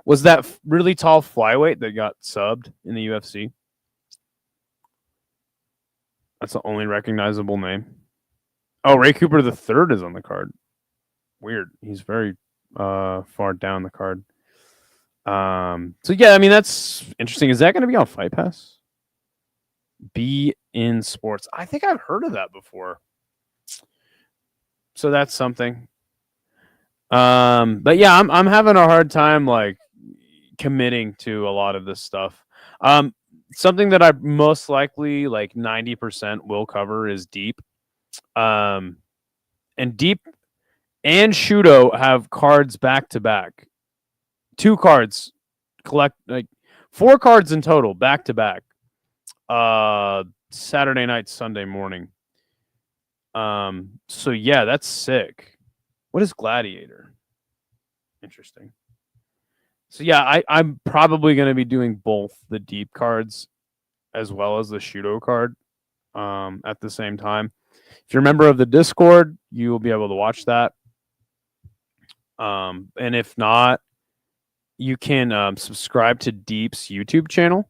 was that really tall flyweight that got subbed in the UFC. That's the only recognizable name. Oh, Ray Cooper the third is on the card. Weird. He's very far down the card. So yeah, I mean that's interesting. Is that going to be on Fight Pass? Be in Sports. I think I've heard of that before. So that's something. But yeah, I'm having a hard time like committing to a lot of this stuff. Something that I most likely like 90% will cover is Deep. And Deep and Shudo have cards back to back. 2 cards collect like 4 cards in total back to back. Saturday night, Sunday morning. So yeah, that's sick. What is Gladiator? Interesting. So yeah, I'm probably going to be doing both the Deep cards as well as the Shudo card at the same time. If you're a member of the Discord, you will be able to watch that. And if not, you can subscribe to Deep's YouTube channel.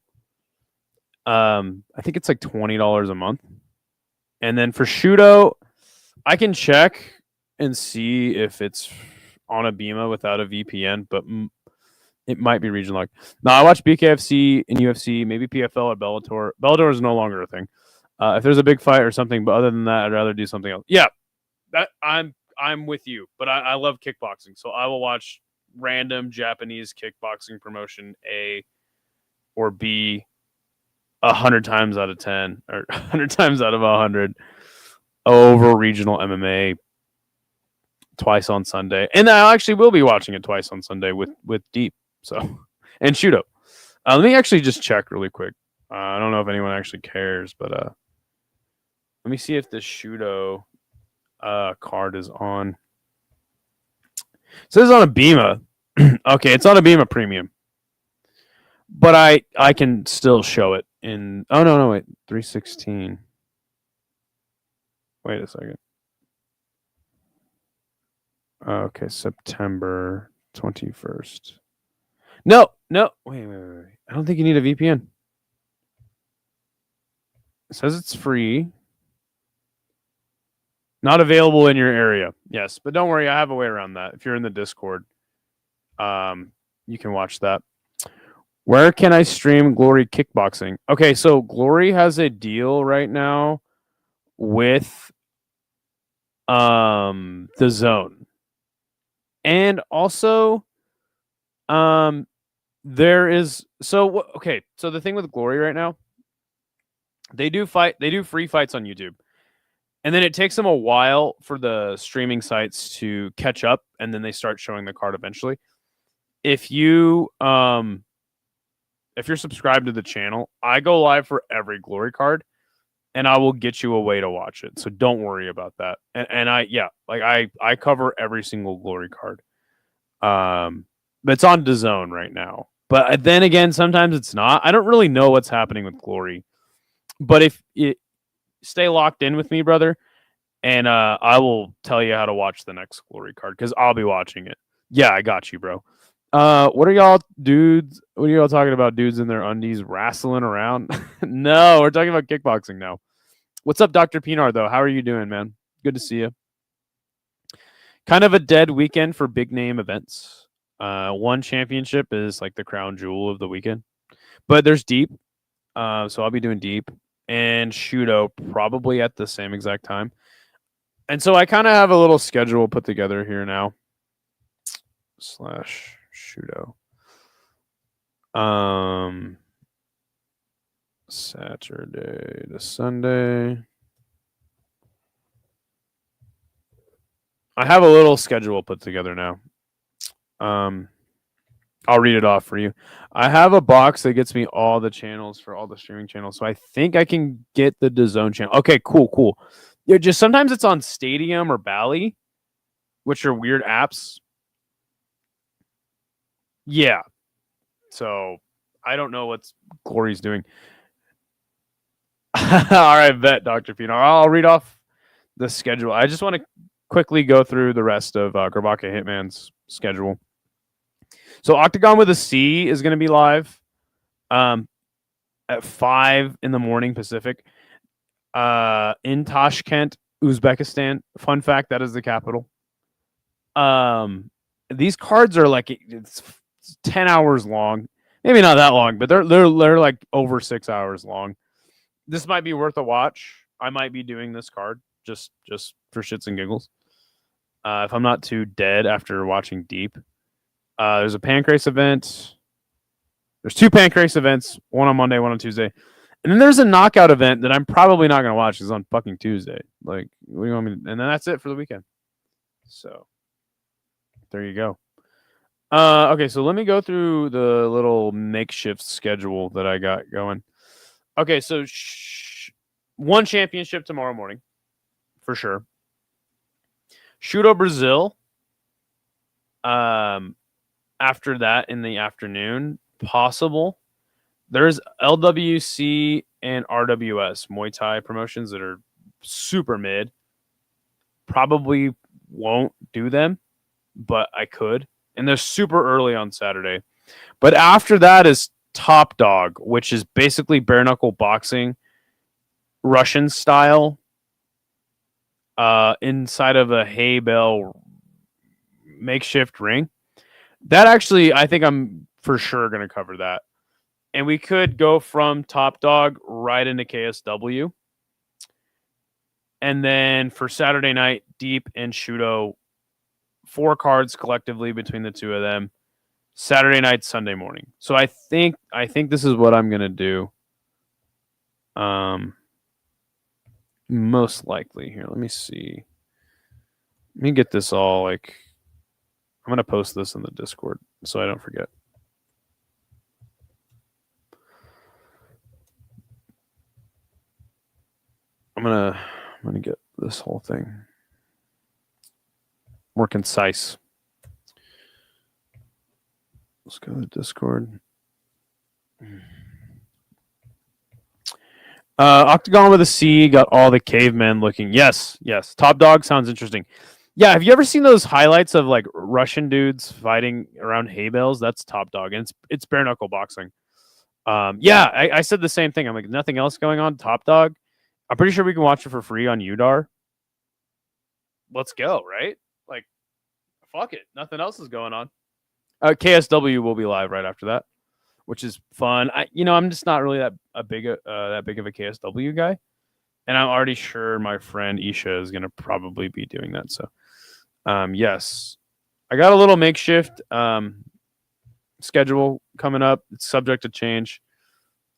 I think it's like $20 a month. And then for Shudo, I can check and see if it's on a Bima without a VPN, but it might be region locked. Now, I watch BKFC and UFC, maybe PFL or Bellator. Bellator is no longer a thing. If there's a big fight or something, but other than that, I'd rather do something else. Yeah, that I'm with you, but I love kickboxing, so I will watch random Japanese kickboxing promotion A or B 100 times out of 10 or 100 times out of 100 over regional MMA twice on Sunday. And I actually will be watching it twice on Sunday with Deep. So, and Shudo. Let me actually just check really quick. I don't know if anyone actually cares, but let me see if the Shudo card is on. It says on a Bima. Okay, it's on a Bima Premium. But I can still show it in... Oh, no, wait. 316. Wait a second. Okay, September 21st. No. Wait. I don't think you need a VPN. It says it's free. Not available in your area. Yes, but don't worry. I have a way around that. If you're in the Discord, you can watch that. Where can I stream Glory Kickboxing? Okay, so Glory has a deal right now with the Zone. And also there is so the thing with Glory right now, they do free fights on YouTube. And then it takes them a while for the streaming sites to catch up, and then they start showing the card eventually. If you're subscribed to the channel, I go live for every Glory card, and I will get you a way to watch it. So don't worry about that. And I cover every single Glory card. But it's on DAZN right now. But then again, sometimes it's not. I don't really know what's happening with Glory. But if it stay locked in with me, brother, and I will tell you how to watch the next Glory card because I'll be watching it. Yeah, I got you, bro. What are y'all dudes? What are y'all talking about? Dudes in their undies wrestling around? No, we're talking about kickboxing now. What's up, Dr. Pinar, though? How are you doing, man? Good to see you. Kind of a dead weekend for big name events. One championship is like the crown jewel of the weekend. But there's Deep. So I'll be doing Deep and Shudo probably at the same exact time. And so I kind of have a little schedule put together here now. /Shudo. Saturday to Sunday. I have a little schedule put together now. I'll read it off for you. I have a box that gets me all the channels for all the streaming channels. So I think I can get the DAZN channel. Okay, cool. Yeah, just sometimes it's on Stadium or Bally. which are weird apps. Yeah. So I don't know what Glory's doing. All right, bet, Dr. Pino. I'll read off the schedule. I just want to quickly go through the rest of Grabaka Hitman's schedule. So Octagon with a C is going to be live at 5 in the morning Pacific in Tashkent, Uzbekistan. Fun fact, that is the capital. These cards are like it's 10 hours long. Maybe not that long, but they're like over 6 hours long. This might be worth a watch. I might be doing this card just for shits and giggles. If I'm not too dead after watching Deep. There's a Pancrase event. There's 2 Pancrase events, one on Monday, one on Tuesday. And then there's a knockout event that I'm probably not going to watch. It's on fucking Tuesday. Like, what do you want me to... And then that's it for the weekend. So, there you go. Okay, so let me go through the little makeshift schedule that I got going. Okay, so one championship tomorrow morning, for sure. Shudo Brazil. After that in the afternoon, possible. There's LWC and RWS Muay Thai promotions that are super mid. Probably won't do them, but I could. And they're super early on Saturday. But after that is Top Dog, which is basically bare knuckle boxing, Russian style, inside of a hay bale makeshift ring. That actually, I think I'm for sure going to cover that. And we could go from Top Dog right into KSW. And then for Saturday night, Deep and Shudo, 4 cards collectively between the two of them. Saturday night, Sunday morning. So I think this is what I'm gonna do. Most likely here. Let me see. Let me get this all like. I'm gonna post this in the Discord so I don't forget. I'm gonna get this whole thing more concise. Let's go to Discord. Octagon with a C got all the cavemen looking. Yes. Top Dog sounds interesting. Yeah, have you ever seen those highlights of like Russian dudes fighting around hay bales? That's Top Dog, and it's bare knuckle boxing. Yeah, I said the same thing. I'm like, nothing else going on. Top Dog. I'm pretty sure we can watch it for free on UDAR. Let's go, right? Like, fuck it. Nothing else is going on. KSW will be live right after that, which is fun. I'm just not really that big of a KSW guy, and I'm already sure my friend Isha is gonna probably be doing that. So, yes, I got a little makeshift schedule coming up. It's subject to change,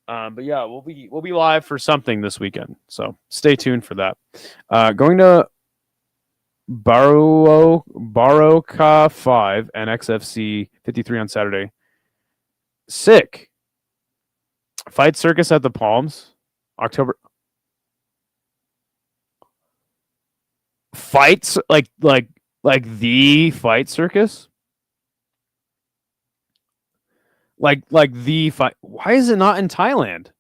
but yeah, we'll be live for something this weekend. So stay tuned for that. Going to Baroka 5 and XFC 53 on Saturday. Sick. Fight Circus at the Palms, October. Fights like the Fight Circus, like the fight. Why is it not in Thailand?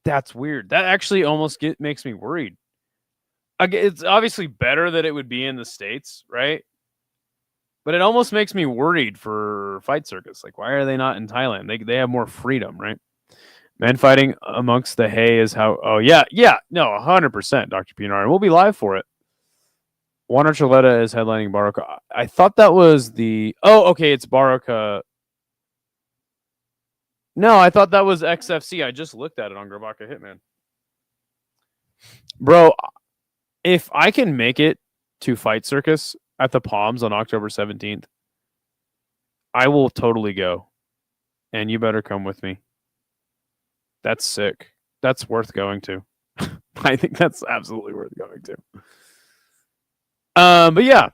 That's weird. That actually almost makes me worried. It's obviously better that it would be in the States, right? But it almost makes me worried for Fight Circus. Like, why are they not in Thailand? They have more freedom, right? Men fighting amongst the hay is how. Oh yeah, no, 100%, Dr. Pinar, and we'll be live for it. Juan Archuleta is headlining Baroka. I thought that was the. Oh, okay, it's Baroka. No, I thought that was XFC. I just looked at it on Grabaka Hitman. Bro, if I can make it to Fight Circus at the Palms on October 17th, I will totally go. And you better come with me. That's sick. That's worth going to. I think that's absolutely worth going to. But yeah.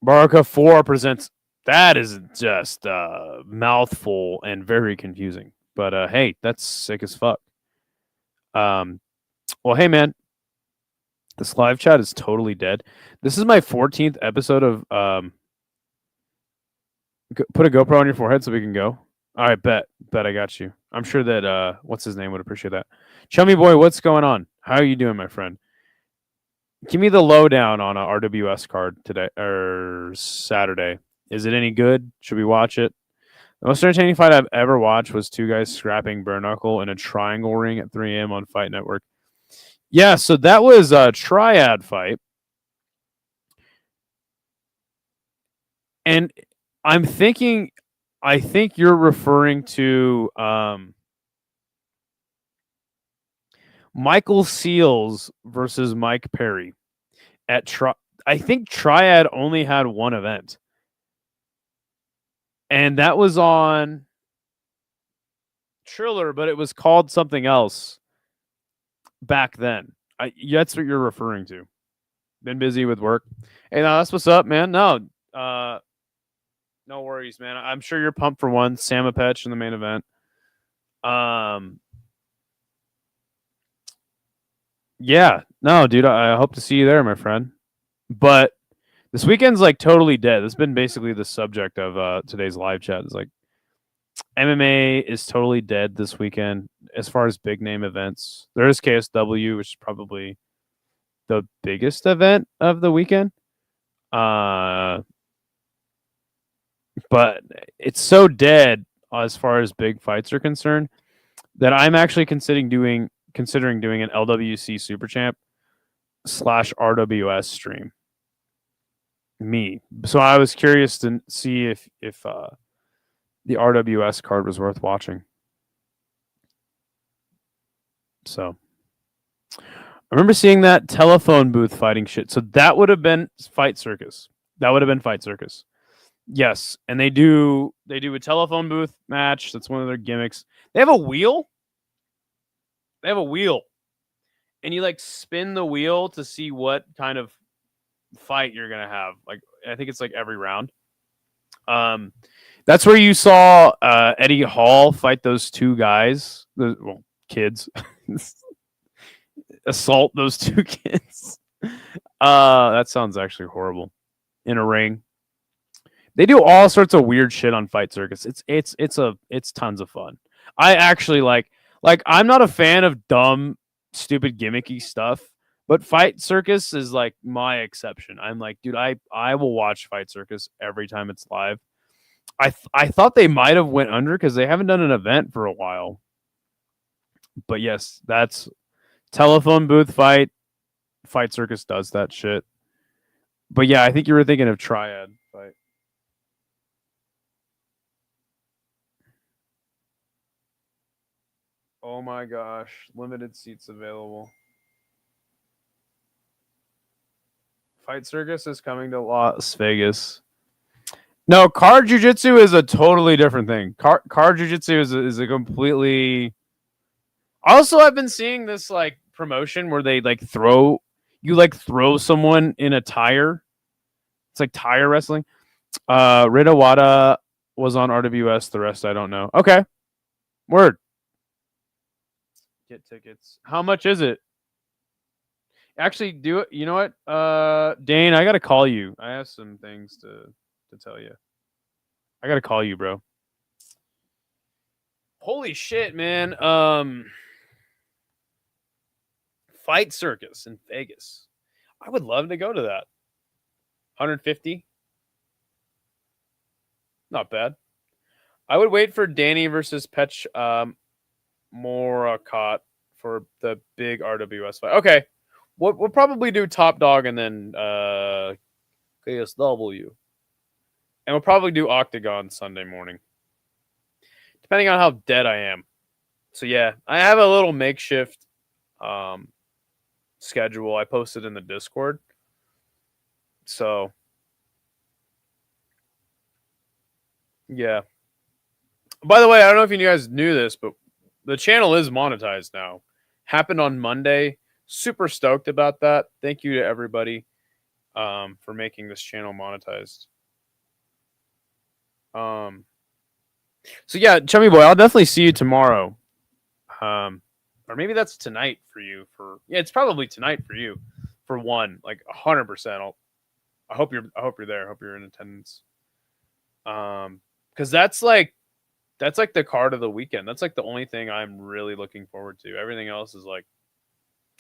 Baroka 4 presents. That is just a mouthful and very confusing. But hey, that's sick as fuck. Well, hey man, This live chat is totally dead. This is my 14th episode of put a GoPro on your forehead so we can go. All right, bet I got you. I'm sure that what's his name would appreciate that. Chummy boy, what's going on? How are you doing, my friend? Give me the lowdown on a RWS card today or Saturday. Is it any good? Should we watch it? The most entertaining fight I've ever watched was two guys scrapping bare knuckle in a triangle ring at 3 a.m. on Fight Network. Yeah, so that was a triad fight. And I think you're referring to Michael Seals versus Mike Perry at I think Triad only had one event. And that was on Triller, but it was called something else back then. That's what you're referring to. Been busy with work. Hey, no, that's what's up, man. No, no worries, man. I'm sure you're pumped for one. Samapetch in the main event. Yeah, no, dude. I hope to see you there, my friend. But this weekend's like totally dead. This has been basically the subject of today's live chat. It's like MMA is totally dead this weekend as far as big name events. There is KSW, which is probably the biggest event of the weekend. But it's so dead as far as big fights are concerned that I'm actually considering doing an LWC Super Champ / RWS stream. Me. So I was curious to see if the RWS card was worth watching. So I remember seeing that telephone booth fighting shit. So that would have been Fight Circus. Yes, and they do a telephone booth match. That's one of their gimmicks. They have a wheel. And you like spin the wheel to see what kind of fight you're gonna have. Like I think it's like every round. That's where you saw Eddie Hall fight those two guys, kids, assault those two kids. That sounds actually horrible. In a ring, they do all sorts of weird shit on Fight Circus. It's tons of fun. I actually like I'm not a fan of dumb, stupid, gimmicky stuff. But Fight Circus is like my exception. I'm like, dude, I will watch Fight Circus every time it's live. I thought they might have went under because they haven't done an event for a while. But yes, that's telephone booth fight. Fight Circus does that shit. But yeah, I think you were thinking of Triad fight. Oh my gosh, limited seats available. Fight Circus is coming to Las Vegas. No, card jiu-jitsu is a totally different thing. Card jiu-jitsu is a completely. Also, I've been seeing this like promotion where they like throw someone in a tire. It's like tire wrestling. Rita Wada was on RWS. The rest I don't know. Okay, word. Get tickets. How much is it? Actually, do it. You know what, Dane? I gotta call you. I have some things to tell you. I gotta call you, bro. Holy shit, man. Fight Circus in Vegas. I would love to go to that. 150. Not bad. I would wait for Danny versus Petch Morakot for the big RWS fight. Okay. We'll probably do Top Dog and then KSW. And we'll probably do Octagon Sunday morning. Depending on how dead I am. So yeah, I have a little makeshift schedule I posted in the Discord. So yeah. By the way, I don't know if you guys knew this, but the channel is monetized now. Happened on Monday. Super stoked about that. Thank you to everybody for making this channel monetized. So yeah, Chummy Boy, I'll definitely see you tomorrow. Or maybe that's tonight for you. It's probably tonight for you for one, like 100%. I hope you're there. I hope you're in attendance. Because that's like the card of the weekend. That's like the only thing I'm really looking forward to. Everything else is like,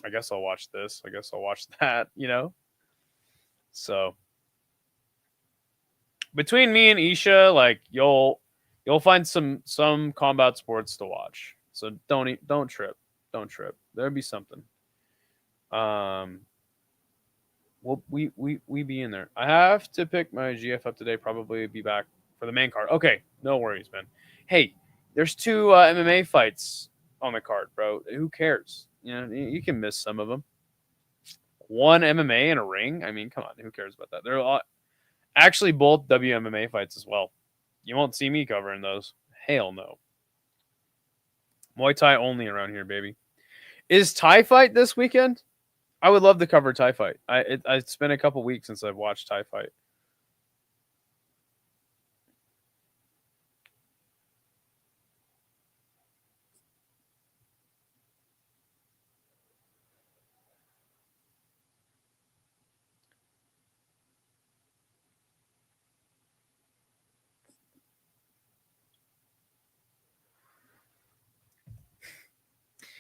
I guess I'll watch this. I guess I'll watch that. So between me and Isha, like you'll find some combat sports to watch. So don't trip. Don't trip. There'll be something. Well, we be in there. I have to pick my GF up today. Probably be back for the main card. Okay, no worries, man. Hey, there's 2 MMA fights on the card, bro. Who cares? You can miss some of them. 1 MMA in a ring. I mean, come on. Who cares about that? They're actually both WMMA fights as well. You won't see me covering those. Hell no. Muay Thai only around here, baby. Is Thai fight this weekend? I would love to cover Thai fight. It's been a couple weeks since I've watched Thai fight.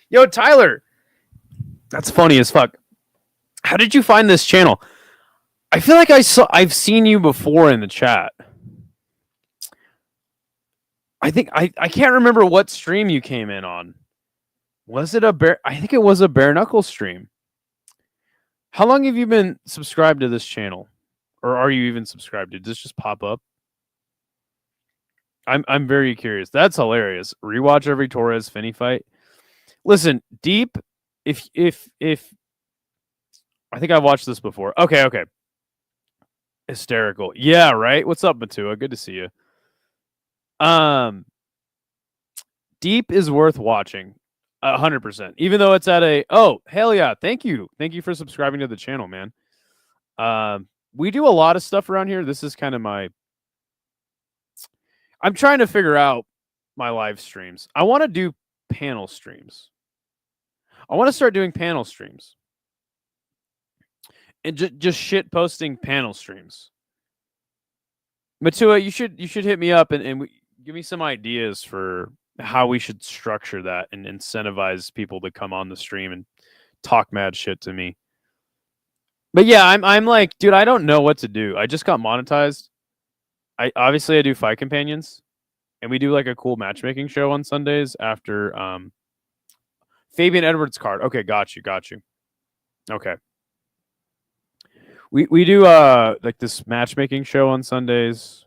Yo, Tyler. That's funny as fuck. How did you find this channel? I feel like I've seen you before in the chat. I think I can't remember what stream you came in on. Was it I think it was a bare knuckle stream. How long have you been subscribed to this channel? Or are you even subscribed? Did this just pop up? I'm very curious. That's hilarious. Rewatch every Torres Finney fight. Listen, Deep, if I think I've watched this before. Okay. Hysterical. Yeah, right. What's up, Matua? Good to see you. Deep is worth watching. 100%. Even though it's at hell yeah. Thank you for subscribing to the channel, man. We do a lot of stuff around here. This is kind of I'm trying to figure out my live streams. I want to do panel streams. I want to start doing panel streams. And just shit posting panel streams. Matua, you should hit me up and give me some ideas for how we should structure that and incentivize people to come on the stream and talk mad shit to me. But yeah, I'm like, dude, I don't know what to do. I just got monetized. I do Fight Companions, and we do like a cool matchmaking show on Sundays after Fabian Edwards card. Okay, got you. Okay. We do like this matchmaking show on Sundays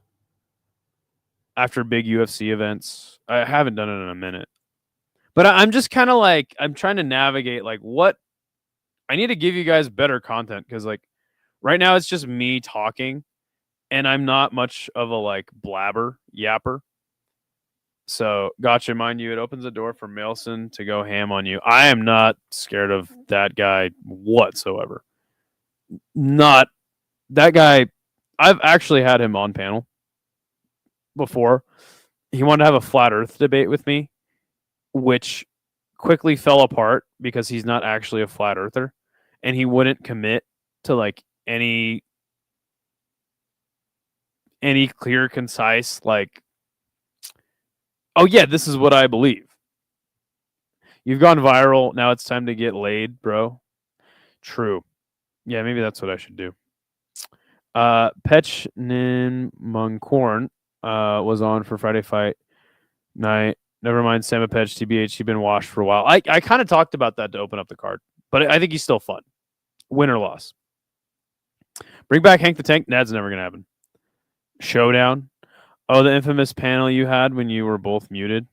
after big UFC events. I haven't done it in a minute. But I'm just kind of like, I'm trying to navigate like what I need to give you guys better content, because like right now it's just me talking and I'm not much of a like blabber yapper. So gotcha, mind you, it opens the door for Mailson to go ham on you. I am not scared of that guy whatsoever. Not that guy. I've actually had him on panel before. He wanted to have a flat earth debate with me, which quickly fell apart because he's not actually a flat earther and he wouldn't commit to like any clear, concise, like, oh yeah, this is what I believe. You've gone viral. Now it's time to get laid, bro. True. Yeah, maybe that's what I should do. Pechnin Munkorn was on for Friday Fight Night. Never mind, Samapech, TBH. He's been washed for a while. I kind of talked about that to open up the card, but I think he's still fun. Win or loss. Bring back Hank the Tank. That's never going to happen. Showdown. Oh, the infamous panel you had when you were both muted.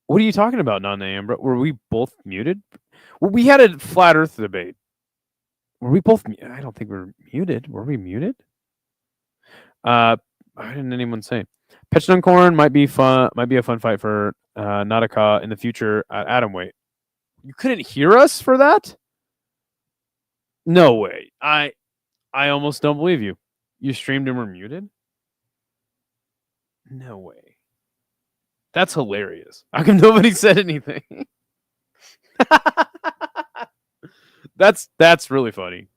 What are you talking about, non-name, bro? Were we both muted? Well, we had a flat Earth debate. Were we both? I don't think we were muted. Were we muted? Why didn't anyone say? Pechnuncorn might be fun. Might be a fun fight for Nadaka in the future at atomweight. You couldn't hear us for that? No way. I almost don't believe you. You streamed and were muted? No way. That's hilarious. How come nobody said anything? That's really funny.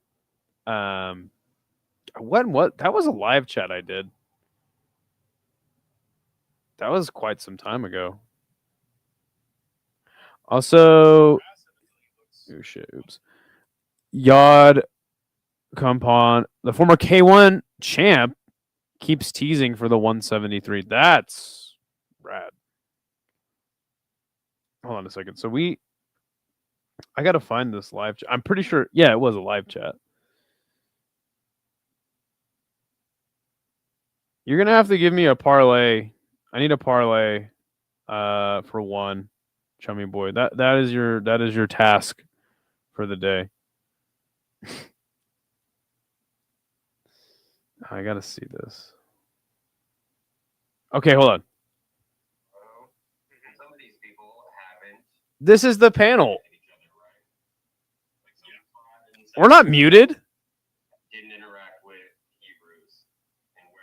What that was a live chat I did. That was quite some time ago. Also, oh shit, oops. Yod Compound, the former K1 champ, keeps teasing for the 173. That's rad. Hold on a second. So I gotta find this live chat. I'm pretty sure, yeah, it was a live chat. You're gonna have to give me a parlay. I need a parlay for one, chummy boy. That is your task for the day. I gotta see this. Okay, hold on. This is the panel. We're not muted. Didn't interact with Hebrews, and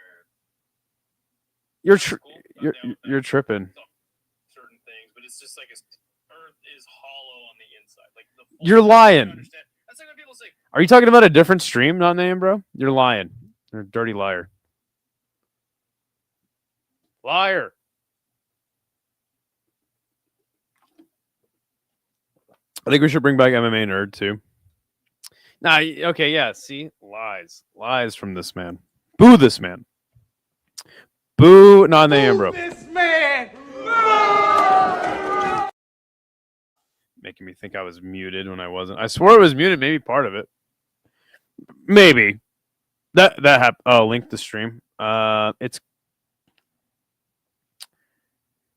you're tripping. Certain things, but it's just like Earth is hollow on the inside. Like you're lying. That's like when people say. Are you talking about a different stream, not name, bro? You're lying. You're a dirty liar. Liar. I think we should bring back MMA Nerd too. Nah, okay, yeah. See, lies from this man. Boo this man. Boo, not name, bro. This man. Making me think I was muted when I wasn't. I swore it was muted. Maybe part of it. Maybe that happened. Oh, link the stream.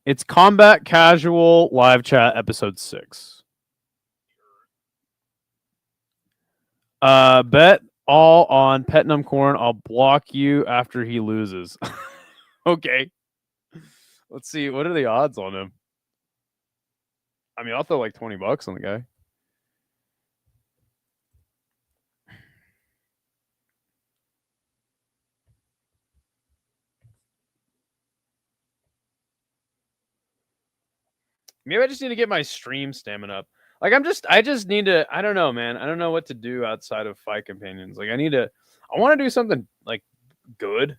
It's Combat Casual live chat episode 6. Bet all on Petnum Corn. I'll block you after he loses. Okay. Let's see. What are the odds on him? I mean, I'll throw like $20 on the guy. Maybe I just need to get my stream stamina up. Like I just need to. I don't know, man. I don't know what to do outside of Fight Companions. Like I want to do something like good,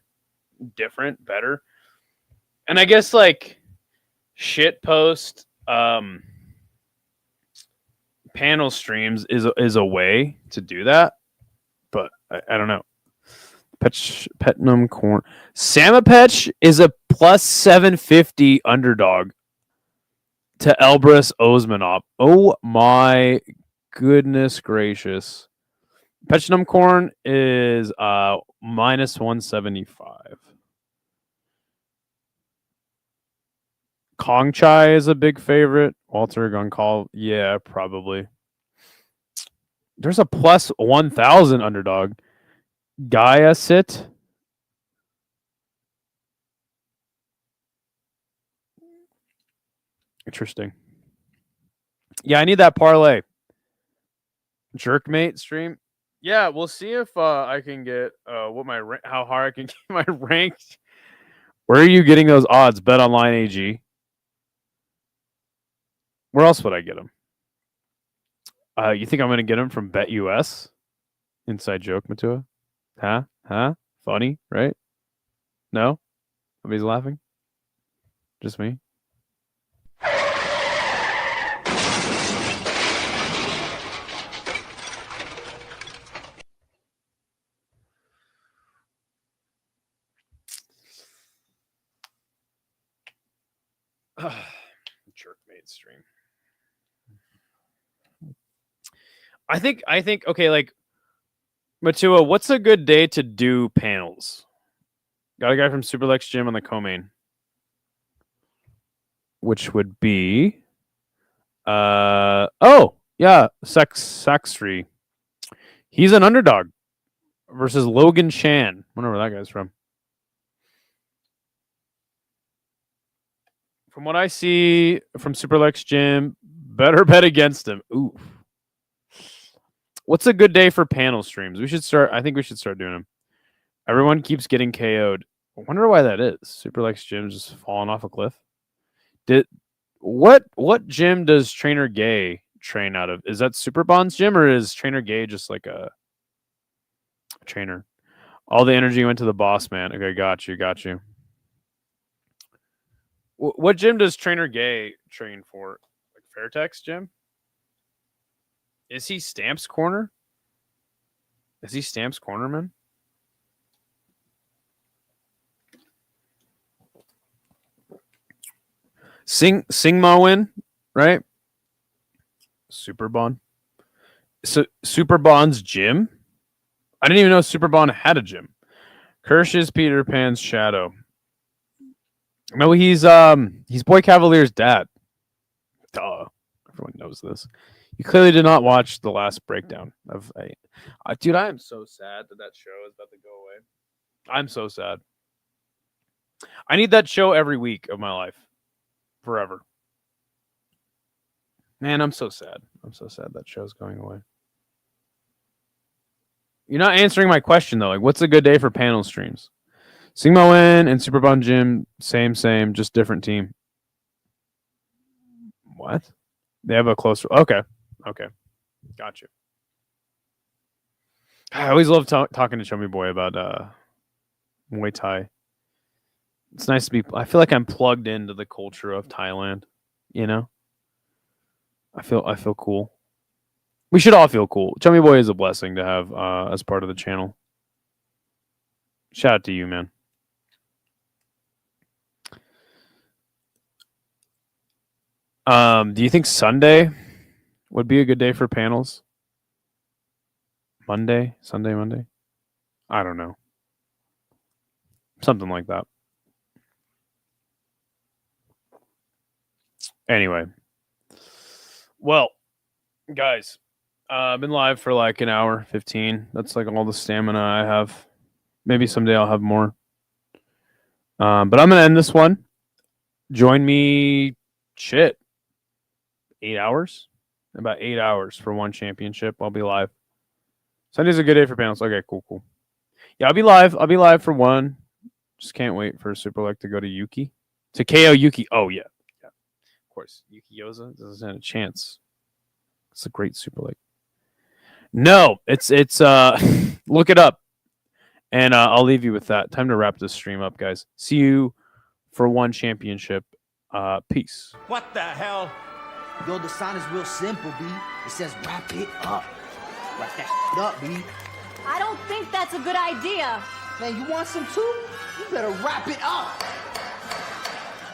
different, better. And I guess like shit post panel streams is a way to do that, but I don't know. Petnum Corn Samapetch is a plus 750 underdog to Elbrus Osmanov. Oh my goodness gracious. Petnum Corn is minus 175. Kong Chai is a big favorite. Walter Goncalves, yeah, probably. There's a plus 1,000 underdog. Gaia Sit. Interesting. Yeah, I need that parlay. Jerkmate stream. Yeah, we'll see if I can get how hard I can get my ranked. Where are you getting those odds? Bet Online AG. Where else would I get them? You think I'm going to get them from BetUS? Inside joke, Matua? Huh? Funny, right? No? Nobody's laughing? Just me? Jerkmate stream. I think okay, like Matua, what's a good day to do panels? Got a guy from Superlex Gym on the co-main, which would be Saxtree. He's an underdog versus Logan Chan. Wonder where that guy's from. From what I see from Superlex Gym, better bet against him. Ooh. What's a good day for panel streams? I think we should start doing them. Everyone keeps getting KO'd. I wonder why that is. Superlex Gym just falling off a cliff. What gym does Trainer Gay train out of? Is that Super Bond's gym, or is Trainer Gay just like a trainer? All the energy went to the boss man. Okay, got you. What gym does Trainer Gay train for? Like Fairtex gym? Is he Stamps Corner? Is he Stamps Cornerman? Singma win, right? Super Bond. So Super Bond's gym? I didn't even know Super Bond had a gym. Kirsch is Peter Pan's shadow. No, he's Boy Cavalier's dad. Duh. Everyone knows this. You clearly did not watch the last breakdown of dude, I am so sad that show is about to go away. I'm so sad. I need that show every week of my life. Forever. Man, I'm so sad. I'm so sad that show's going away. You're not answering my question though. Like, what's a good day for panel streams? Sigma Win and Super Bond Gym, same, just different team. What? They have a closer. Okay. Got you. I always love talking to Chummy Boy about Muay Thai. It's nice to be. I feel like I'm plugged into the culture of Thailand. You know. I feel cool. We should all feel cool. Chummy Boy is a blessing to have as part of the channel. Shout out to you, man. Do you think Sunday would be a good day for panels? Monday? I don't know. Something like that. Anyway. Well, guys, I've been live for like an hour 15. That's like all the stamina I have. Maybe someday I'll have more. But I'm going to end this one. Join me, 8 hours? About 8 hours for one championship. I'll be live. Sunday's a good day for panels. Okay, cool. Yeah, I'll be live for one. Just can't wait for Super Leg to go to Yuki. To KO Yuki. Oh, yeah. Of course. Yuki Yoza doesn't stand a chance. It's a great Super Leg. No, it's look it up. And I'll leave you with that. Time to wrap this stream up, guys. See you for one championship. Peace. What the hell? Yo, the sign is real simple, B. It says wrap it up. Wrap that shit up, B. I don't think that's a good idea. Man, you want some too? You better wrap it up.